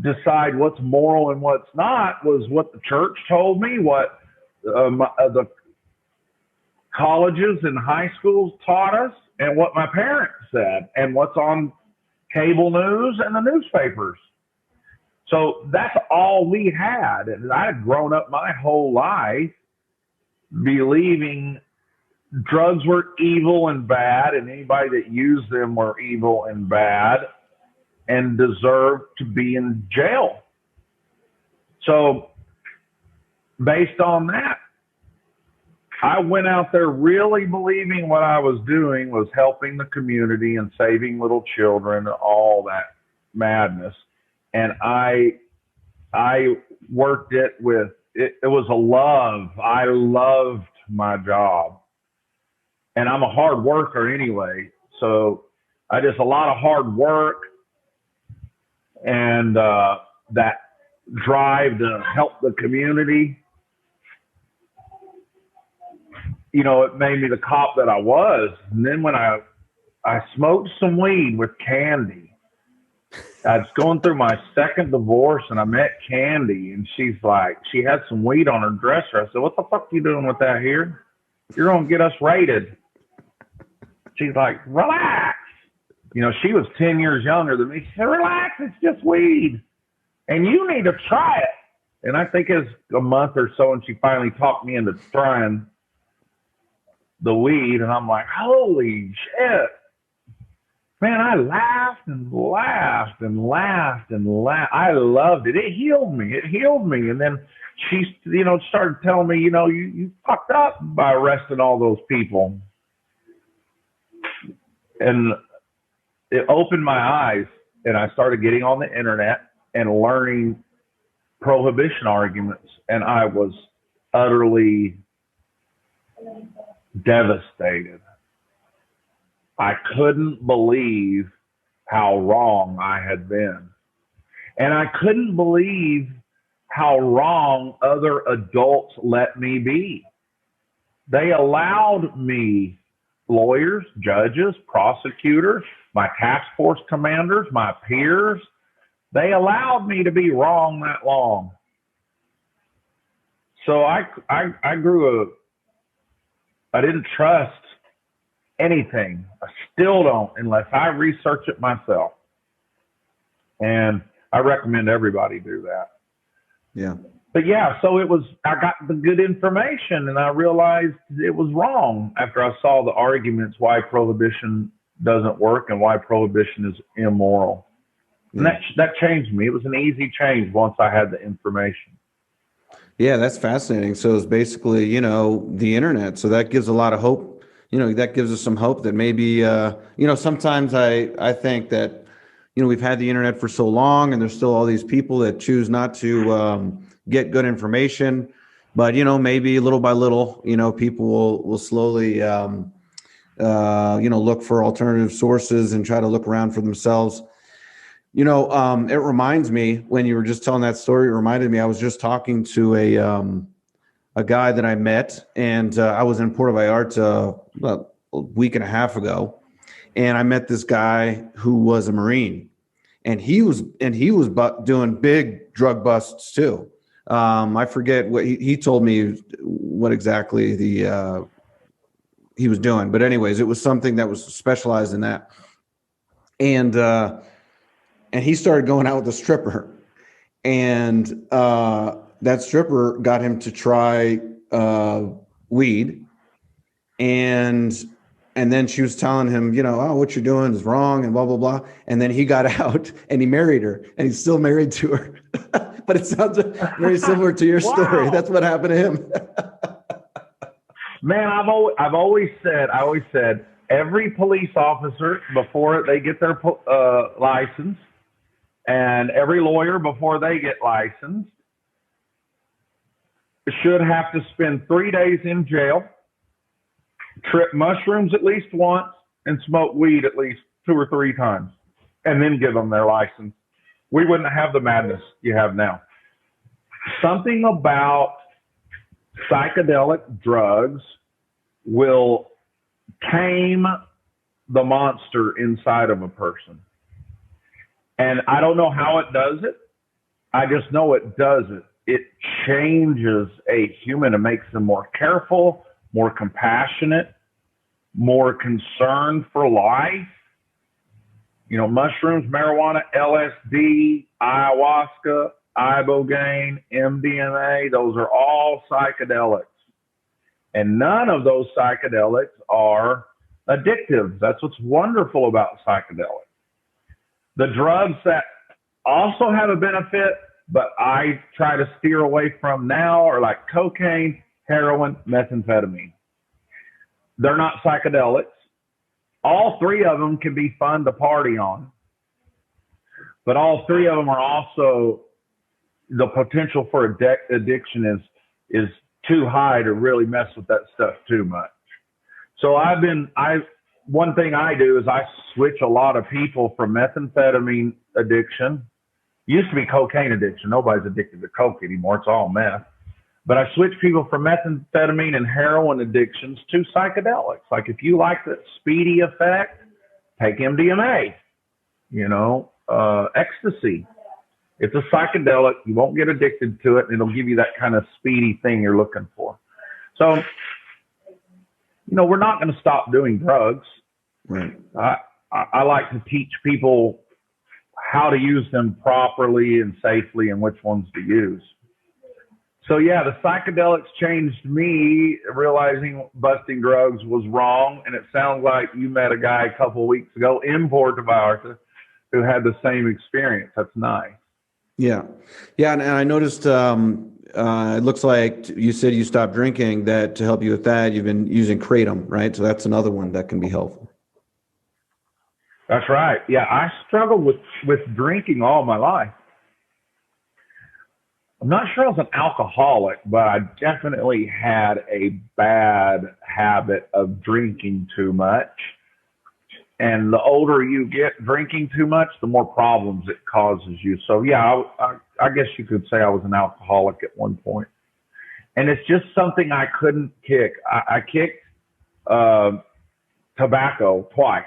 decide what's moral and what's not was what the church told me, what the colleges and high schools taught us, and what my parents said, and what's on cable news and the newspapers. So that's all we had. And I had grown up my whole life believing drugs were evil and bad, and anybody that used them were evil and bad and deserved to be in jail. So based on that, I went out there really believing what I was doing was helping the community and saving little children, all that madness. And I worked it with, it was a love. I loved my job. And I'm a hard worker anyway. So I just, a lot of hard work and that drive to help the community. It made me the cop that I was. And then when I smoked some weed with Candy, I was going through my second divorce, and I met Candy, and she's like, she had some weed on her dresser. I said, "What the fuck are you doing with that here? You're going to get us raided." She's like, "Relax." She was 10 years younger than me. She said, "Relax, it's just weed. And you need to try it." And I think it was a month or so, and she finally talked me into trying the weed. And I'm like, holy shit. Man, I laughed and laughed and laughed and laughed. I loved it. It healed me. And then she, started telling me, you fucked up by arresting all those people. And it opened my eyes, and I started getting on the internet and learning prohibition arguments, and I was utterly devastated. I couldn't believe how wrong I had been. And I couldn't believe how wrong other adults let me be. They allowed me, lawyers, judges, prosecutors, my task force commanders, my peers, they allowed me to be wrong that long. So I didn't trust anything. I still don't unless I research it myself. And I recommend everybody do that. Yeah. But yeah, so I got the good information, and I realized it was wrong after I saw the arguments why prohibition doesn't work and why prohibition is immoral. And that changed me. It was an easy change once I had the information. Yeah, that's fascinating. So it's basically, the internet. So that gives a lot of hope. That gives us some hope that maybe, sometimes I think that, we've had the internet for so long, and there's still all these people that choose not to get good information. But, maybe little by little, people will slowly, look for alternative sources and try to look around for themselves. It reminds me, when you were just telling that story, it reminded me, I was just talking to a guy that I met, and I was in Puerto Vallarta about a week and a half ago, and I met this guy who was a Marine, and he was doing big drug busts too. I forget what he told me what exactly he was doing, but anyways, it was something that was specialized in that, and he started going out with a stripper, and that stripper got him to try weed, and then she was telling him, what you're doing is wrong, and blah blah blah. And then he got out and he married her, and he's still married to her. But it sounds very similar to your story. Wow. That's what happened to him. Man, I've always said every police officer, before they get their license, and every lawyer before they get licensed, should have to spend 3 days in jail, trip mushrooms at least once, and smoke weed at least 2 or 3 times, and then give them their license. We wouldn't have the madness you have now. Something about psychedelic drugs will tame the monster inside of a person. And I don't know how it does it. I just know it does it. It changes a human and makes them more careful, more compassionate, more concerned for life. Mushrooms, marijuana, LSD, ayahuasca, ibogaine, MDMA, those are all psychedelics. And none of those psychedelics are addictive. That's what's wonderful about psychedelics. The drugs that also have a benefit, but I try to steer away from now, are like cocaine, heroin, methamphetamine. They're not psychedelics. All 3 of them can be fun to party on, but all 3 of them are also, the potential for addiction is too high to really mess with that stuff too much. So one thing I do is I switch a lot of people from methamphetamine addiction. Used to be cocaine addiction. Nobody's addicted to coke anymore. It's all meth. But I switch people from methamphetamine and heroin addictions to psychedelics. Like, if you like that speedy effect, take MDMA, ecstasy. It's a psychedelic. You won't get addicted to it, and it'll give you that kind of speedy thing you're looking for. So, we're not going to stop doing drugs. Right. I like to teach people how to use them properly and safely, and which ones to use. So yeah, the psychedelics changed me, realizing busting drugs was wrong. And it sounds like you met a guy a couple of weeks ago in Puerto Vallarta who had the same experience. That's nice. Yeah. And I noticed, it looks like you said you stopped drinking, that to help you with that, you've been using Kratom, right? So that's another one that can be helpful. That's right. Yeah, I struggled with drinking all my life. I'm not sure I was an alcoholic, but I definitely had a bad habit of drinking too much. And the older you get drinking too much, the more problems it causes you. So yeah, I guess you could say I was an alcoholic at one point. And it's just something I couldn't kick. I kicked uh, tobacco twice.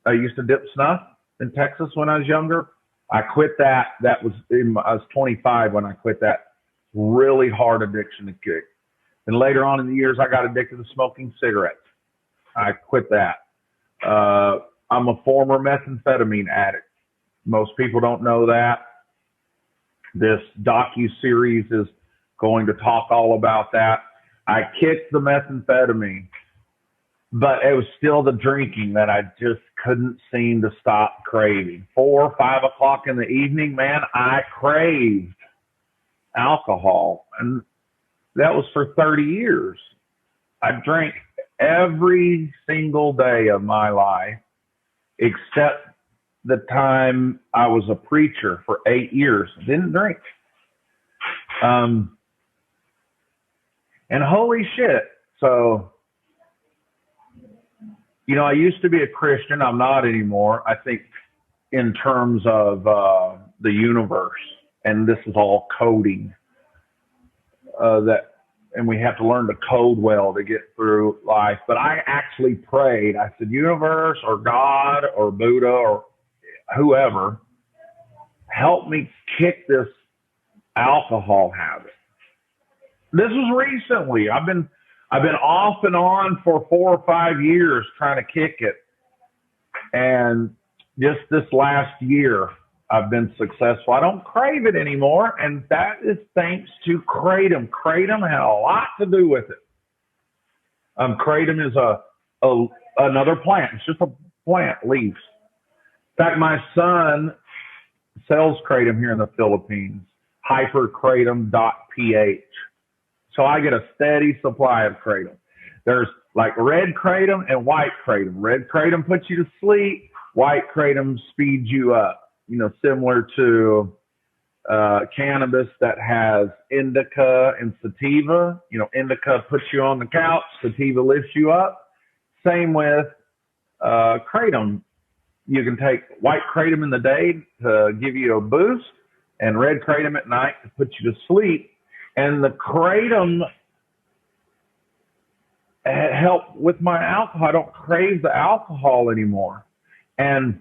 I used to dip snuff in Texas when I was younger. I quit that. I was 25 when I quit that. Really hard addiction to kick. And later on in the years, I got addicted to smoking cigarettes. I quit that. I'm a former methamphetamine addict. Most people don't know that. This docu-series is going to talk all about that. I kicked the methamphetamine, but it was still the drinking that I just couldn't seem to stop craving. 4 or 5 o'clock in the evening, man, I craved alcohol. And that was for 30 years. I drank every single day of my life, except the time I was a preacher for 8 years. I didn't drink. And holy shit. So, you know, I used to be a Christian. I'm not anymore. I think in terms of the universe, and this is all coding, and we have to learn to code well to get through life. But I actually prayed. I said, universe or God or Buddha or whoever, help me kick this alcohol habit. This was recently. I've been off and on for 4 or 5 years trying to kick it. And just this last year, I've been successful. I don't crave it anymore, and that is thanks to kratom. Kratom had a lot to do with it. Kratom is another plant. It's just a plant, leaves. In fact, my son sells kratom here in the Philippines, hyperkratom.ph. So I get a steady supply of kratom. There's like red kratom and white kratom. Red kratom puts you to sleep. White kratom speeds you up. You know, similar to cannabis that has indica and sativa. You know, indica puts you on the couch, sativa lifts you up. Same with kratom. You can take white kratom in the day to give you a boost, and red kratom at night to put you to sleep. And the kratom helped with my alcohol. I don't crave the alcohol anymore. And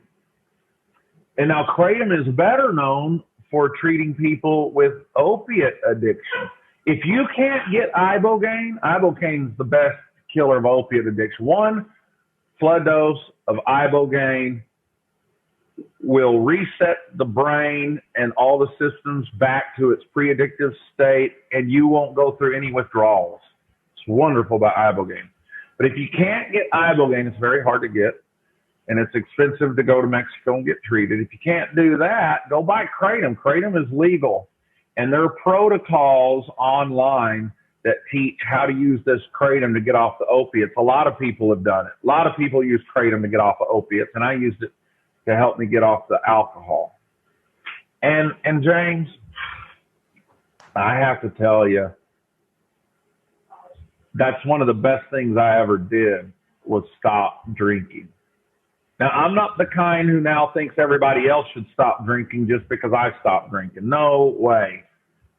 now kratom is better known for treating people with opiate addiction. If you can't get ibogaine is the best killer of opiate addiction. 1 flood dose of ibogaine will reset the brain and all the systems back to its pre-addictive state, and you won't go through any withdrawals. It's wonderful about ibogaine. But if you can't get ibogaine, it's very hard to get, and it's expensive to go to Mexico and get treated. If you can't do that, go buy kratom. Kratom is legal, and there are protocols online that teach how to use this kratom to get off the opiates. A lot of people have done it. A lot of people use kratom to get off of opiates, and I used it to help me get off the alcohol. And James, I have to tell you, that's one of the best things I ever did was stop drinking. Now, I'm not the kind who now thinks everybody else should stop drinking just because I stopped drinking. No way.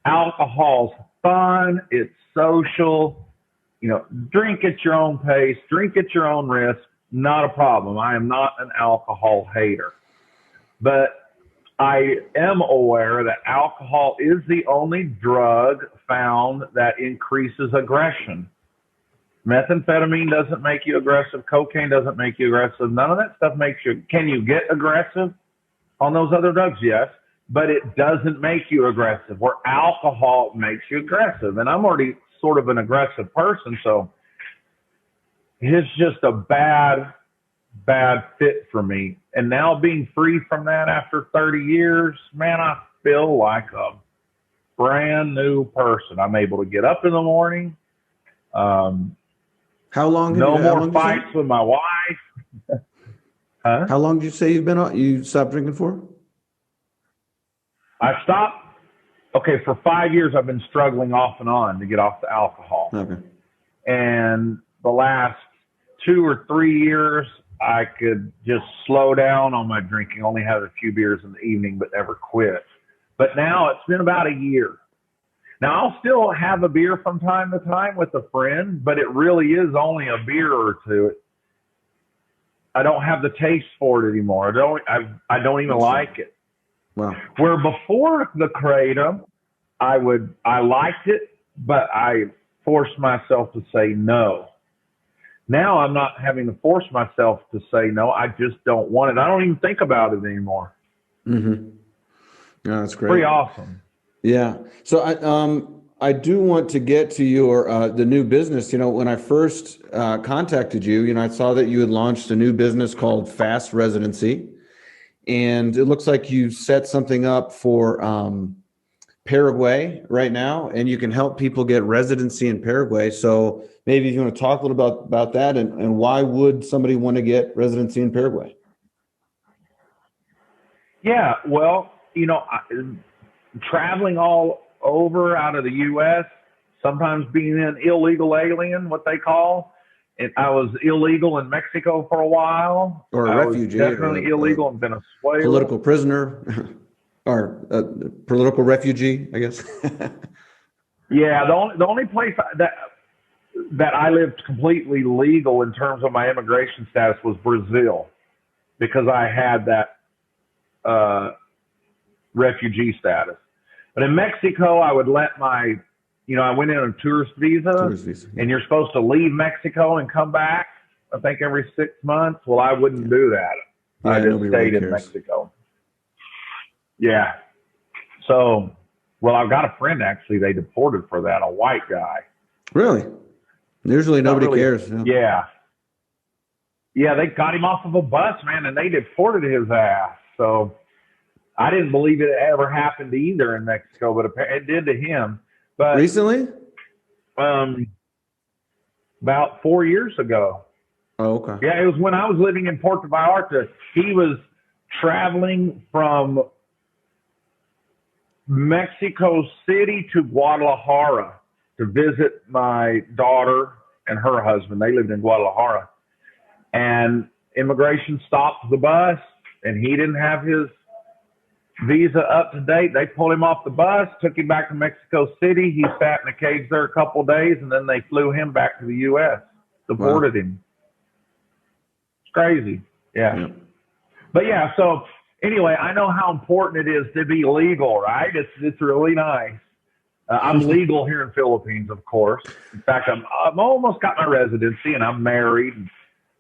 Alcohol's fun. It's social. You know, drink at your own pace. Drink at your own risk. Not a problem. I am not an alcohol hater. But I am aware that alcohol is the only drug found that increases aggression. Methamphetamine doesn't make you aggressive. Cocaine doesn't make you aggressive. None of that stuff makes you. Can you get aggressive on those other drugs? Yes. But it doesn't make you aggressive, where alcohol makes you aggressive. And I'm already sort of an aggressive person, so it's just a bad fit for me. And now being free from that after 30 years, man, I feel like a brand new person. I'm able to get up in the morning. How long? No more fights with my wife. Huh? How long did you say you stopped drinking for? I stopped. Okay, for 5 years, I've been struggling off and on to get off the alcohol. Okay. And the last 2 or 3 years, I could just slow down on my drinking, only have a few beers in the evening, but never quit. But now it's been about a year. Now, I'll still have a beer from time to time with a friend, but it really is only a beer or two. I don't have the taste for it anymore. I don't even like it. Wow. Where before the kratom, I liked it, but I forced myself to say no. Now I'm not having to force myself to say no. I just don't want it. I don't even think about it anymore. Mm-hmm. Yeah, that's great. Pretty awesome. Yeah. So I do want to get to your the new business. When I first contacted you, I saw that you had launched a new business called Fast Residency, and it looks like you set something up for Paraguay right now, and you can help people get residency in Paraguay. So maybe if you want to talk a little about that, and why would somebody want to get residency in Paraguay? Yeah. Well, traveling all over out of the U.S., sometimes being an illegal alien, what they call. And I was illegal in Mexico for a while. Or a refugee. Definitely illegal in Venezuela. Political prisoner or political refugee, I guess. Yeah, the only place that I lived completely legal in terms of my immigration status was Brazil, because I had that refugee status. But in Mexico, I would let I went in on a tourist visa, and you're supposed to leave Mexico and come back, I think, every 6 months. Well, I wouldn't do that. Yeah, I just stayed in Mexico. Yeah. So, well, I've got a friend, actually, they deported for that, a white guy. Really? Usually nobody cares. Yeah. Yeah, they got him off of a bus, man, and they deported his ass. So I didn't believe it ever happened either in Mexico, but it did to him. But recently? About 4 years ago. Oh, okay. Yeah, it was when I was living in Puerto Vallarta. He was traveling from Mexico City to Guadalajara to visit my daughter and her husband. They lived in Guadalajara. And immigration stopped the bus, and he didn't have his visa up to date. They pulled him off the bus, took him back to Mexico City. He sat in a cage there a couple of days, and then they flew him back to the U.S., deported him. It's crazy. Yeah. But yeah, so anyway, I know how important it is to be legal, right? It's really nice. I'm legal here in Philippines, of course. In fact, I'm almost got my residency, and I'm married, and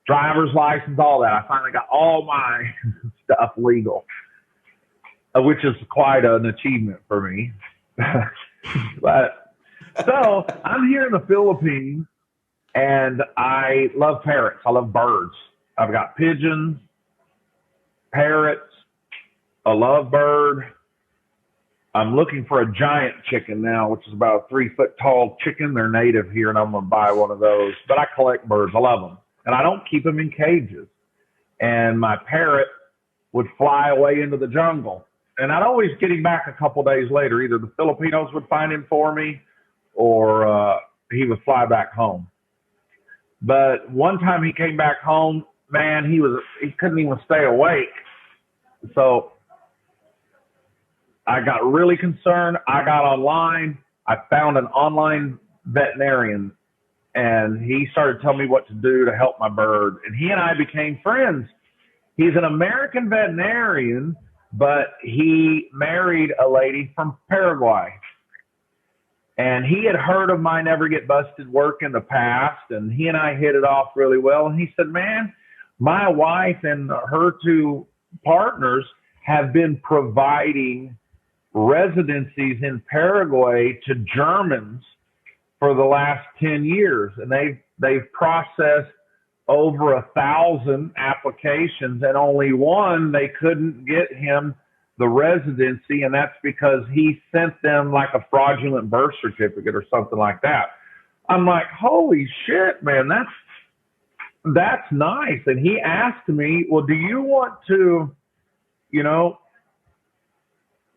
driver's license, all that. I finally got all my stuff legal, which is quite an achievement for me. But so I'm here in the Philippines, and I love parrots. I love birds. I've got pigeons, parrots, a lovebird. I'm looking for a giant chicken now, which is about a 3 foot tall chicken. They're native here, and I'm going to buy one of those. But I collect birds. I love them. And I don't keep them in cages. And my parrot would fly away into the jungle. And I'd always get him back a couple days later. Either the Filipinos would find him for me, or he would fly back home. But one time he came back home, man, he couldn't even stay awake. So I got really concerned. I got online. I found an online veterinarian, and he started telling me what to do to help my bird. And he and I became friends. He's an American veterinarian, but he married a lady from Paraguay. And he had heard of my Never Get Busted work in the past, and he and I hit it off really well. And he said, man, my wife and her two partners have been providing residencies in Paraguay to Germans for the last 10 years. And they've processed over 1,000 applications, and only one, they couldn't get him the residency, and that's because he sent them like a fraudulent birth certificate or something like that. I'm like, holy shit, man, that's nice. And he asked me, well, do you want to, you know,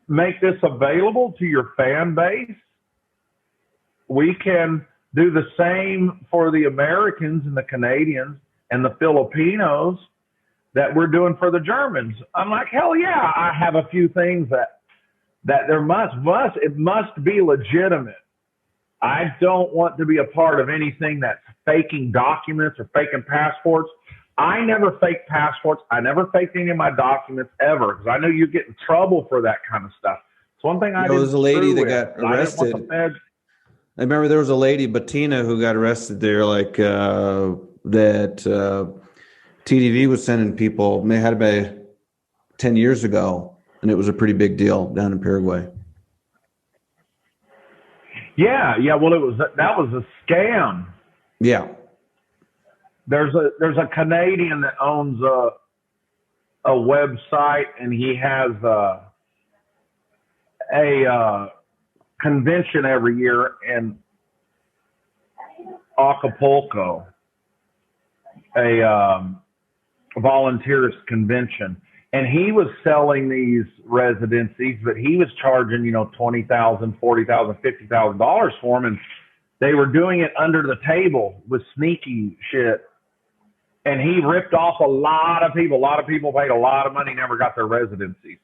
make this available to your fan base? We can do the same for the Americans and the Canadians and the Filipinos that we're doing for the Germans. I'm like, hell yeah, I have a few things that there it must be legitimate. I don't want to be a part of anything that's faking documents or faking passports. I never faked passports. I never faked any of my documents ever, because I know you get in trouble for that kind of stuff. It's one thing I did. There was a lady that got arrested. I remember there was a lady, Bettina, who got arrested there, like that TDV was sending people. They had about 10 years ago, and it was a pretty big deal down in Paraguay. Yeah. Well, that was a scam. Yeah. There's a Canadian that owns a website, and he has a convention every year in Acapulco, a volunteerist convention. And he was selling these residencies, but he was charging, $20,000, $40,000, $50,000 for them. And they were doing it under the table with sneaky shit. And he ripped off a lot of people. A lot of people paid a lot of money, never got their residencies.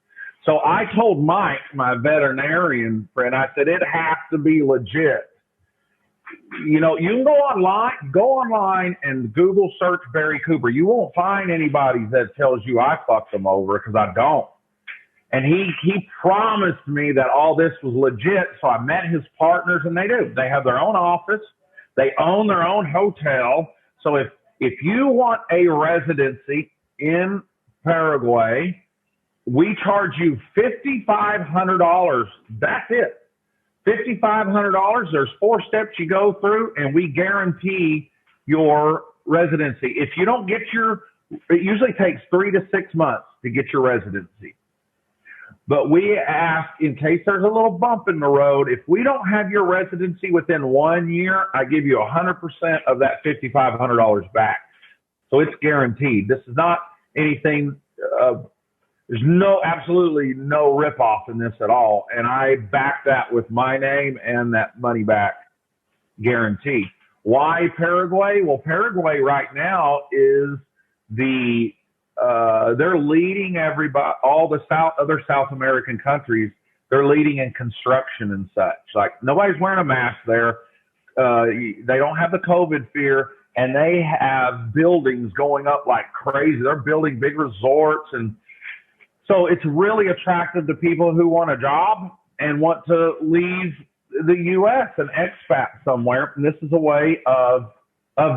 So I told Mike, my veterinarian friend, I said, it has to be legit. You can go online and Google search Barry Cooper. You won't find anybody that tells you I fucked them over, because I don't. And he promised me that all this was legit. So I met his partners, and they do. They have their own office. They own their own hotel. So if you want a residency in Paraguay, we charge you $5,500. That's it. $5,500. There's 4 steps you go through, and we guarantee your residency. If you don't get it usually takes 3 to 6 months to get your residency. But we ask, in case there's a little bump in the road, if we don't have your residency within 1 year, I give you 100% of that $5,500 back. So it's guaranteed. This is not anything, there's absolutely no ripoff in this at all. And I back that with my name and that money back guarantee. Why Paraguay? Well, Paraguay right now is they're leading everybody, all the other South American countries. They're leading in construction and such. Like, nobody's wearing a mask there. They don't have the COVID fear, and they have buildings going up like crazy. They're building big resorts, and so it's really attractive to people who want a job and want to leave the U.S. and expat somewhere. And this is a way of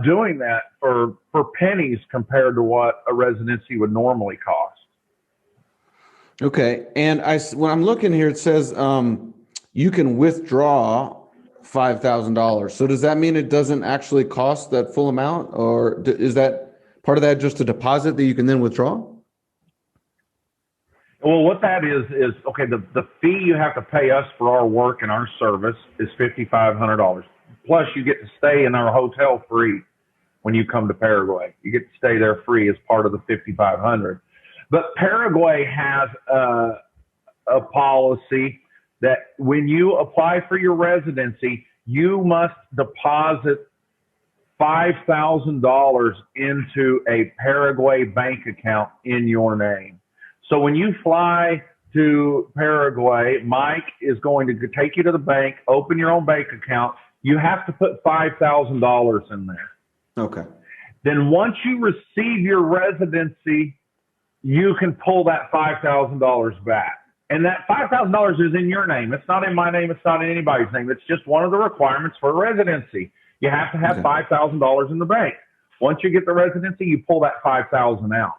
doing that for pennies compared to what a residency would normally cost. Okay. And when I'm looking here, it says you can withdraw $5,000. So does that mean it doesn't actually cost that full amount, or is that part of that just a deposit that you can then withdraw? Well, what that is okay, the fee you have to pay us for our work and our service is $5,500. Plus, you get to stay in our hotel free when you come to Paraguay. You get to stay there free as part of the $5,500. But Paraguay has a policy that when you apply for your residency, you must deposit $5,000 into a Paraguay bank account in your name. So when you fly to Paraguay, Mike is going to take you to the bank, open your own bank account. You have to put $5,000 in there. Okay. Then once you receive your residency, you can pull that $5,000 back. And that $5,000 is in your name. It's not in my name. It's not in anybody's name. It's just one of the requirements for residency. You have to have $5,000 in the bank. Once you get the residency, you pull that $5,000 out.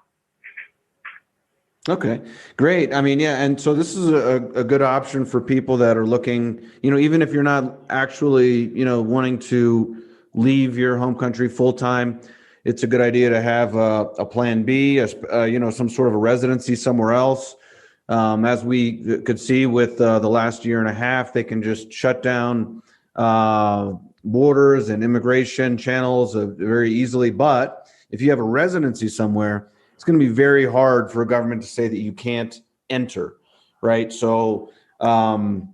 Okay, great. I mean, yeah. And so this is a good option for people that are looking, even if you're not actually, wanting to leave your home country full time, it's a good idea to have a plan B, some sort of a residency somewhere else. As we could see with the last year and a half, they can just shut down borders and immigration channels very easily. But If you have a residency somewhere, it's going to be very hard for a government to say that you can't enter, right? So, Mexico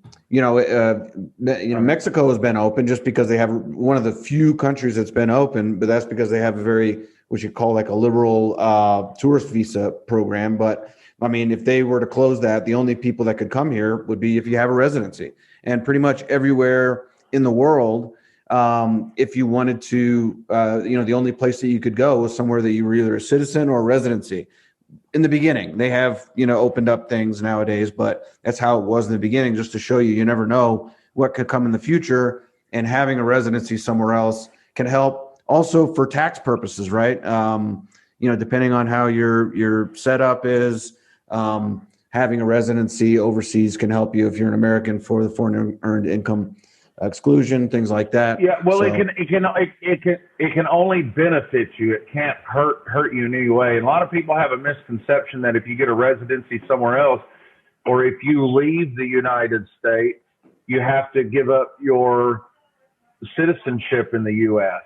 has been open just because they have one of the few countries that's been open, but that's because they have a very, what you call like a liberal tourist visa program. But I mean, if they were to close that, the only people that could come here would be if you have a residency. And pretty much everywhere in the world, if you wanted to, the only place that you could go was somewhere that you were either a citizen or a residency. In the beginning, they have, opened up things nowadays, but that's how it was in the beginning, just to show you, you never know what could come in the future. And having a residency somewhere else can help also for tax purposes, right? Depending on how your setup is, having a residency overseas can help you if you're an American for the foreign earned income exclusion, things like that. Yeah, well, so, it can only benefit you. It can't hurt you in any way. And a lot of people have a misconception that if you get a residency somewhere else, or if you leave the United States, you have to give up your citizenship in the U.S.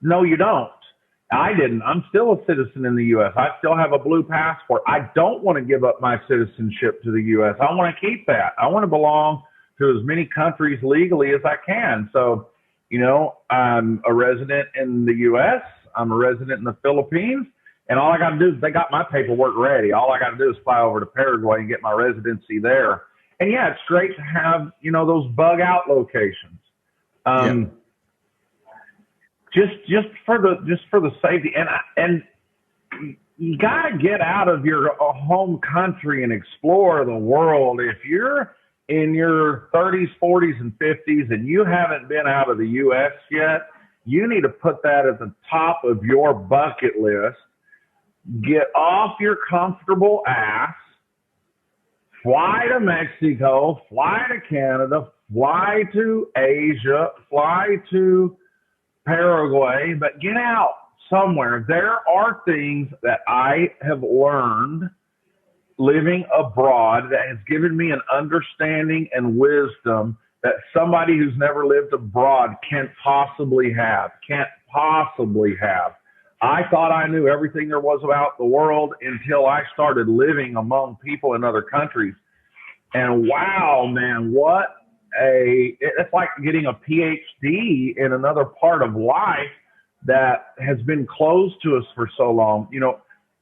No, you don't. I didn't. I'm still a citizen in the U.S. I still have a blue passport. I don't want to give up my citizenship to the U.S. I want to keep that. I want to belong to as many countries legally as I can. So, I'm a resident in the U.S. I'm a resident in the Philippines. And all I got to do is they got my paperwork ready. All I got to do is fly over to Paraguay and get my residency there. And yeah, it's great to have, those bug out locations. Just for the safety, and you got to get out of your home country and explore the world. If you're in your 30s, 40s, and 50s, and you haven't been out of the U.S. yet, you need to put that at the top of your bucket list. Get off your comfortable ass, fly to Mexico, fly to Canada, fly to Asia, fly to Paraguay, but get out somewhere. There are things that I have learned living abroad that has given me an understanding and wisdom that somebody who's never lived abroad can't possibly have. I thought I knew everything there was about the world until I started living among people in other countries. And wow, man, it's like getting a PhD in another part of life that has been closed to us for so long.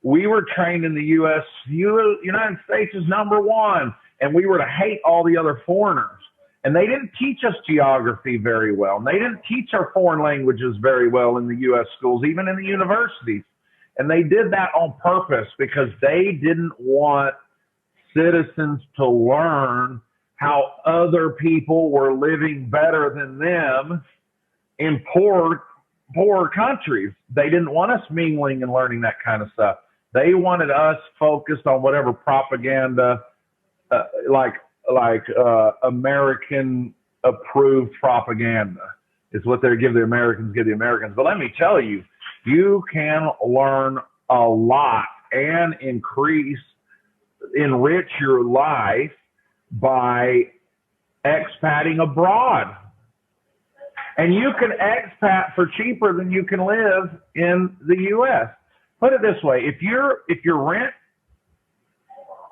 We were trained in the U.S. United States is number one, and we were to hate all the other foreigners. And they didn't teach us geography very well. And they didn't teach our foreign languages very well in the U.S. schools, even in the universities. And they did that on purpose because they didn't want citizens to learn how other people were living better than them in poor countries. They didn't want us mingling and learning that kind of stuff. They wanted us focused on whatever propaganda, like American approved propaganda is what they give the Americans. But let me tell you, you can learn a lot and enrich your life by expatting abroad. And you can expat for cheaper than you can live in the U.S. Put it this way, if your rent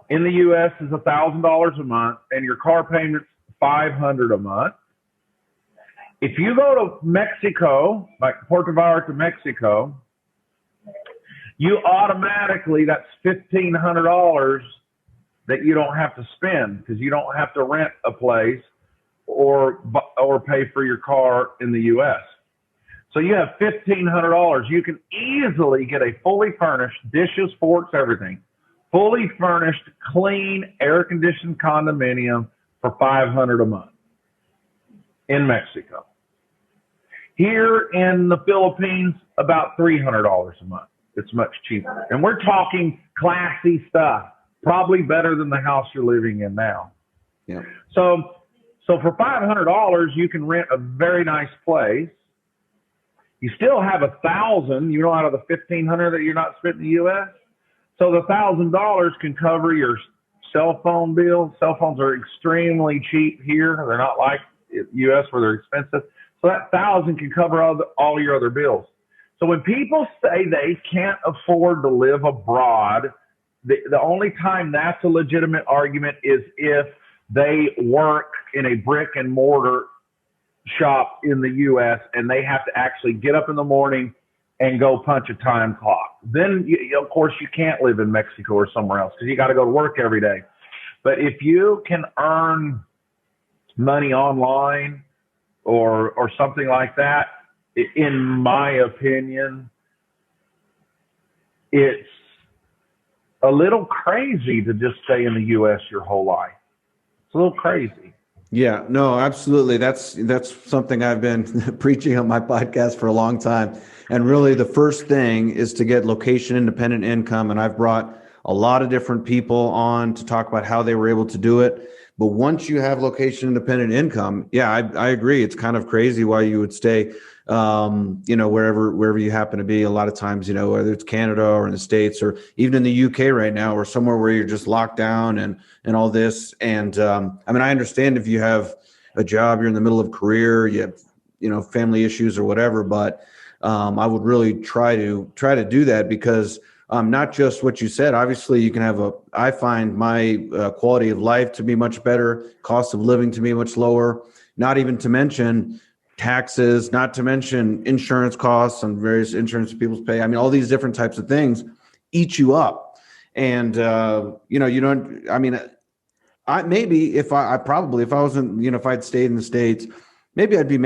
in the U.S. is $1,000 a month and your car payment's $500 a month, if you go to Mexico, like Puerto Vallarta, Mexico, you automatically, that's $1,500 that you don't have to spend because you don't have to rent a place or pay for your car in the U.S. So you have $1,500. You can easily get a fully furnished, dishes, forks, everything, fully furnished, clean, air-conditioned condominium for $500 a month in Mexico. Here in the Philippines, about $300 a month. It's much cheaper. And we're talking classy stuff, probably better than the house you're living in now. Yeah. So for $500, you can rent a very nice place. You still have $1,000, out of the $1,500 that you're not spending in the U.S. So the $1,000 can cover your cell phone bill. Cell phones are extremely cheap here. They're not like U.S. where they're expensive. So that $1,000 can cover all your other bills. So when people say they can't afford to live abroad, the only time that's a legitimate argument is if they work in a brick and mortar shop in the U.S. and they have to actually get up in the morning and go punch a time clock. Then, of course, you can't live in Mexico or somewhere else because you got to go to work every day. But if you can earn money online or something like that, in my opinion, it's a little crazy to just stay in the U.S. your whole life. It's a little crazy. Yeah, no, absolutely. That's something I've been preaching on my podcast for a long time. And really the first thing is to get location independent income. And I've brought a lot of different people on to talk about how they were able to do it. But once you have location independent income, yeah, I agree. It's kind of crazy why you would stay, wherever you happen to be. A lot of times, whether it's Canada or in the States or even in the UK right now, or somewhere where you're just locked down and all this. And I understand if you have a job, you're in the middle of a career, you have, family issues or whatever. But I would really try to do that because not just what you said. Obviously, you can have I find my quality of life to be much better, cost of living to be much lower, not even to mention taxes, not to mention insurance costs and various insurance people pay. All these different types of things eat you up. And, if I'd stayed in the States, maybe I'd be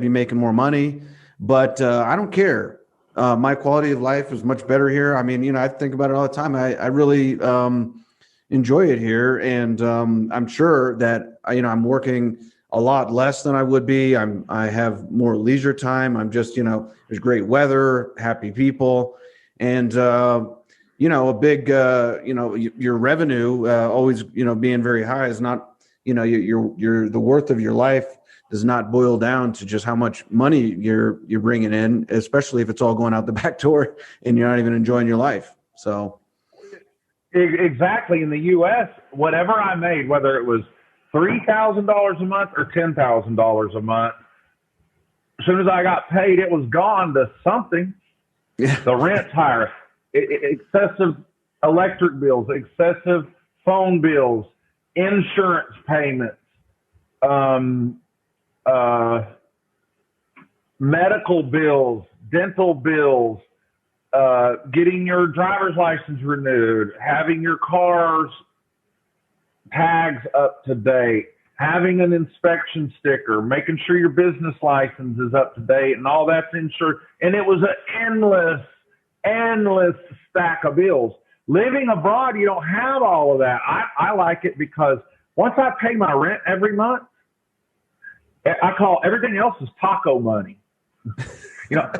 making more money, but I don't care. My quality of life is much better here. I think about it all the time. I really enjoy it here. And I'm sure that, I'm working a lot less than I would be. I have more leisure time. I'm just, there's great weather, happy people. And, a big, your revenue always, being very high is not, the worth of your life does not boil down to just how much money you're bringing in, especially if it's all going out the back door and you're not even enjoying your life. So. Exactly. In the U.S., whatever I made, whether it was $3,000 a month or $10,000 a month, as soon as I got paid, it was gone to something. Yeah. The rent's higher, excessive electric bills, excessive phone bills, insurance payments, medical bills, dental bills, getting your driver's license renewed, having your car's tags up to date, having an inspection sticker, making sure your business license is up to date and all that's insured. And it was an endless stack of bills. Living abroad, you don't have all of that. I like it because once I pay my rent every month, I call everything else is taco money.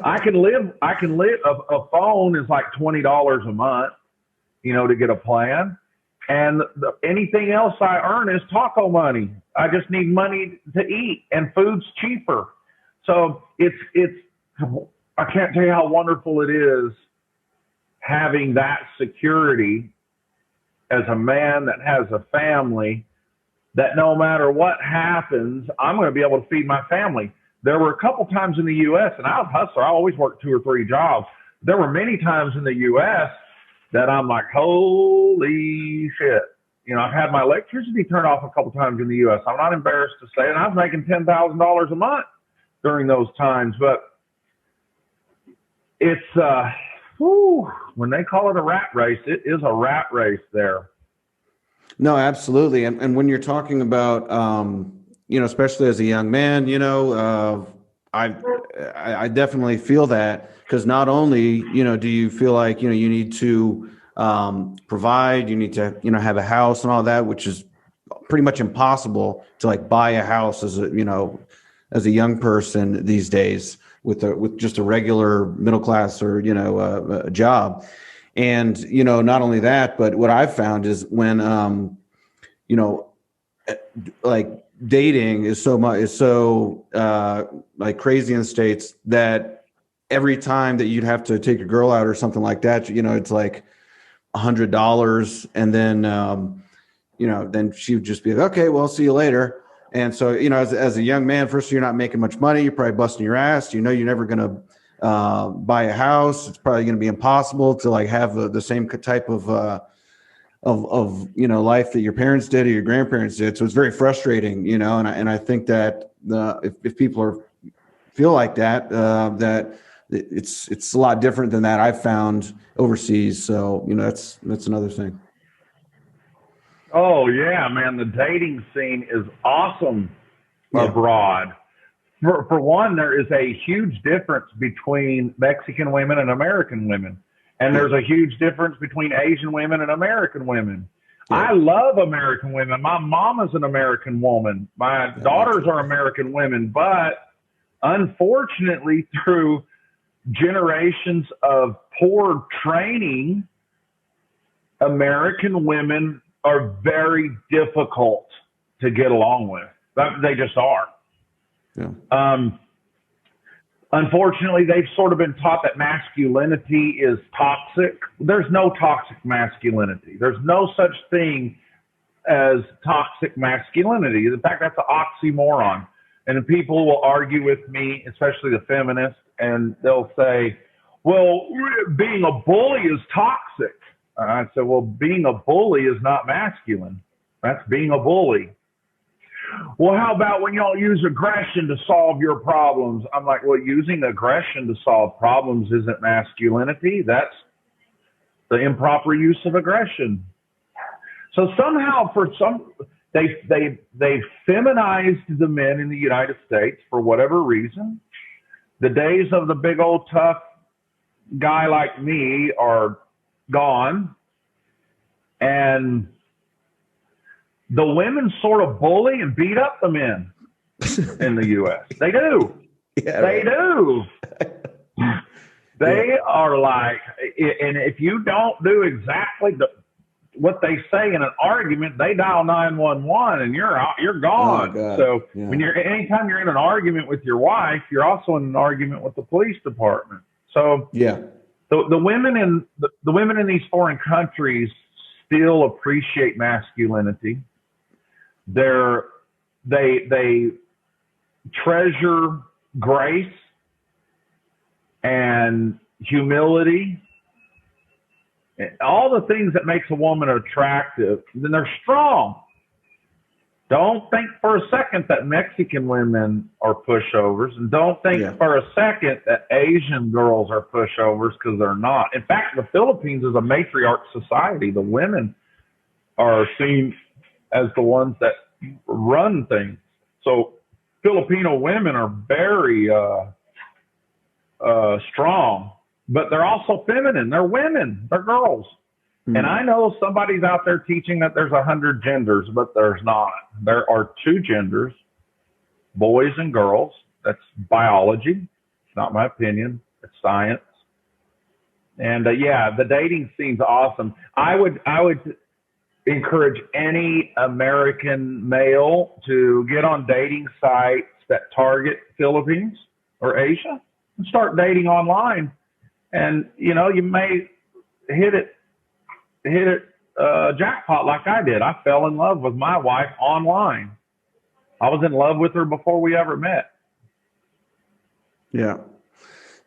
I can live, a phone is like $20 a month, to get a plan. And anything else I earn is taco money. I just need money to eat and food's cheaper. So I can't tell you how wonderful it is having that security as a man that has a family, that no matter what happens, I'm going to be able to feed my family. There were a couple times in the U.S., and I was a hustler. I always worked 2 or 3 jobs. There were many times in the U.S. that I'm like, holy shit. I've had my electricity turned off a couple times in the U.S. I'm not embarrassed to say it. I was making $10,000 a month during those times. But it's, when they call it a rat race, it is a rat race there. No, absolutely. And when you're talking about, especially as a young man, I definitely feel that, because not only, do you feel like, you need to provide, you need to, have a house and all that, which is pretty much impossible to like buy a house as a young person these days with just a regular middle class or, a job. And, not only that, but what I've found is when, like dating is so like crazy in the States, that every time that you'd have to take a girl out or something like that, it's like $100. And then, then she would just be like, okay, well, see you later. And so, as a young man, first, you're not making much money. You're probably busting your ass. You're never going buy a house. It's probably going to be impossible to like have the same type of life that your parents did or your grandparents did. So it's very frustrating, and I think that if people feel like that, that it's a lot different than that I've found overseas. So, that's another thing. Oh yeah, man. The dating scene is awesome abroad. For one, there is a huge difference between Mexican women and American women. And there's a huge difference between Asian women and American women. Yeah. I love American women. My mom is an American woman. My daughters are American women. But unfortunately, through generations of poor training, American women are very difficult to get along with. They just are. Yeah. Unfortunately, they've sort of been taught that masculinity is toxic. There's no toxic masculinity. There's no such thing as toxic masculinity. In fact, that's an oxymoron. And people will argue with me, especially the feminists, and they'll say, well, being a bully is toxic. I said, well, being a bully is not masculine. That's being a bully. Well, how about when y'all use aggression to solve your problems? I'm like, well, using aggression to solve problems isn't masculinity. That's the improper use of aggression. So somehow they've feminized the men in the United States for whatever reason. The days of the big old tough guy like me are gone. And the women sort of bully and beat up the men in the U.S. They do. Yeah, they do. They are like, and if you don't do exactly what they say in an argument, they dial 911 and you're gone. Oh, so anytime you're in an argument with your wife, you're also in an argument with the police department. So the women in these foreign countries still appreciate masculinity. They treasure grace and humility, and all the things that makes a woman attractive. Then they're strong. Don't think for a second that Mexican women are pushovers, and don't think for a second that Asian girls are pushovers, because they're not. In fact, the Philippines is a matriarch society. The women are seen as the ones that run things. So Filipino women are very strong, but they're also feminine. They're women. They're girls. Mm-hmm. And I know somebody's out there teaching that there's 100 genders, but there's not. There are 2 genders, boys and girls. That's biology. It's not my opinion. It's science. And the dating scene's awesome. I would encourage any American male to get on dating sites that target Philippines or Asia and start dating online. And, you may hit it jackpot like I did. I fell in love with my wife online. I was in love with her before we ever met. Yeah.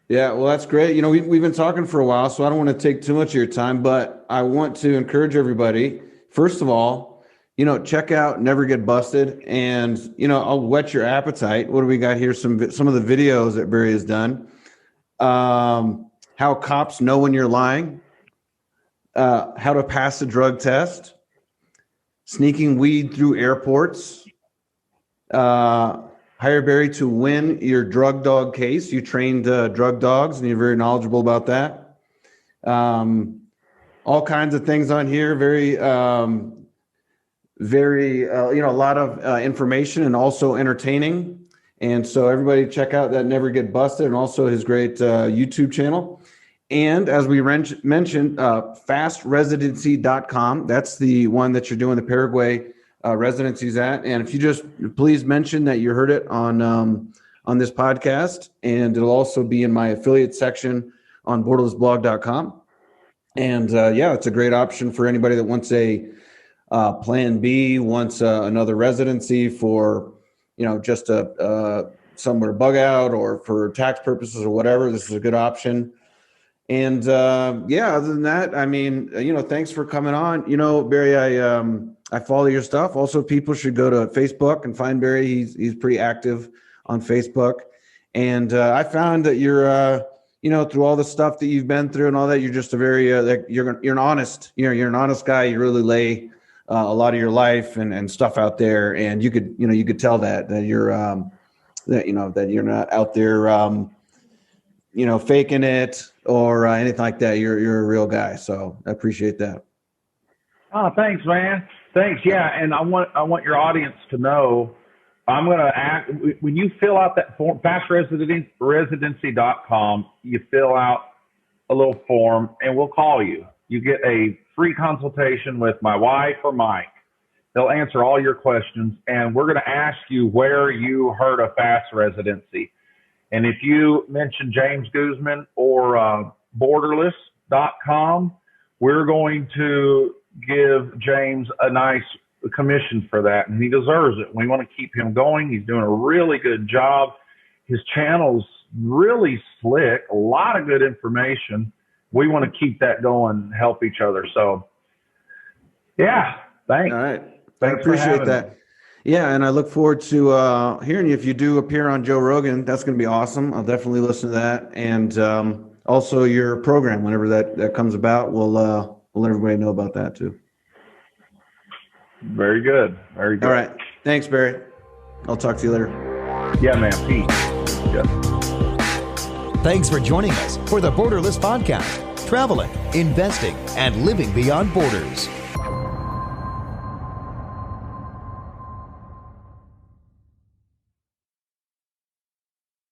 Yeah, well, that's great. We've been talking for a while, so I don't want to take too much of your time, but I want to encourage everybody. First of all, check out Never Get Busted, and, I'll whet your appetite. What do we got here? Some of the videos that Barry has done. How cops know when you're lying. How to pass a drug test. Sneaking weed through airports. Hire Barry to win your drug dog case. You trained drug dogs, and you're very knowledgeable about that. All kinds of things on here. Very, a lot of information and also entertaining. And so everybody check out that Never Get Busted and also his great YouTube channel. And as we mentioned, fastresidency.com. That's the one that you're doing the Paraguay residencies at. And if you just please mention that you heard it on this podcast, and it'll also be in my affiliate section on borderlessblog.com. And it's a great option for anybody that wants a plan B, wants another residency for, just a somewhere to bug out or for tax purposes or whatever, this is a good option. And other than that, I mean, thanks for coming on. Barry, I follow your stuff. Also, people should go to Facebook and find Barry. He's pretty active on Facebook. And I found that you're, through all the stuff that you've been through and all that, you're just a very, you're an honest, you're an honest guy. You really lay a lot of your life and stuff out there. And you could tell that you're, that you're not out there, faking it or anything like that. You're a real guy. So I appreciate that. Oh, thanks, man. Thanks. Yeah. And I want your audience to know, I'm going to ask, when you fill out that form, fastresidency.com, you fill out a little form and we'll call you. You get a free consultation with my wife or Mike. They'll answer all your questions and we're going to ask you where you heard of Fast Residency. And if you mention James Guzman or Borderless.com, we're going to give James a nice commission for that, and he deserves it. We want to keep him going. He's doing a really good job. His channel's really slick, a lot of good information. We want to keep that going and help each other. So, yeah, thanks. All right. I appreciate that. Me. Yeah, and I look forward to hearing you. If you do appear on Joe Rogan, that's going to be awesome. I'll definitely listen to that. And also your program, whenever that comes about, we'll let everybody know about that too. Very good. Very good. All right. Thanks, Barry. I'll talk to you later. Yeah, man. Peace. Yeah. Thanks for joining us for the Borderless Podcast, traveling, investing, and living beyond borders.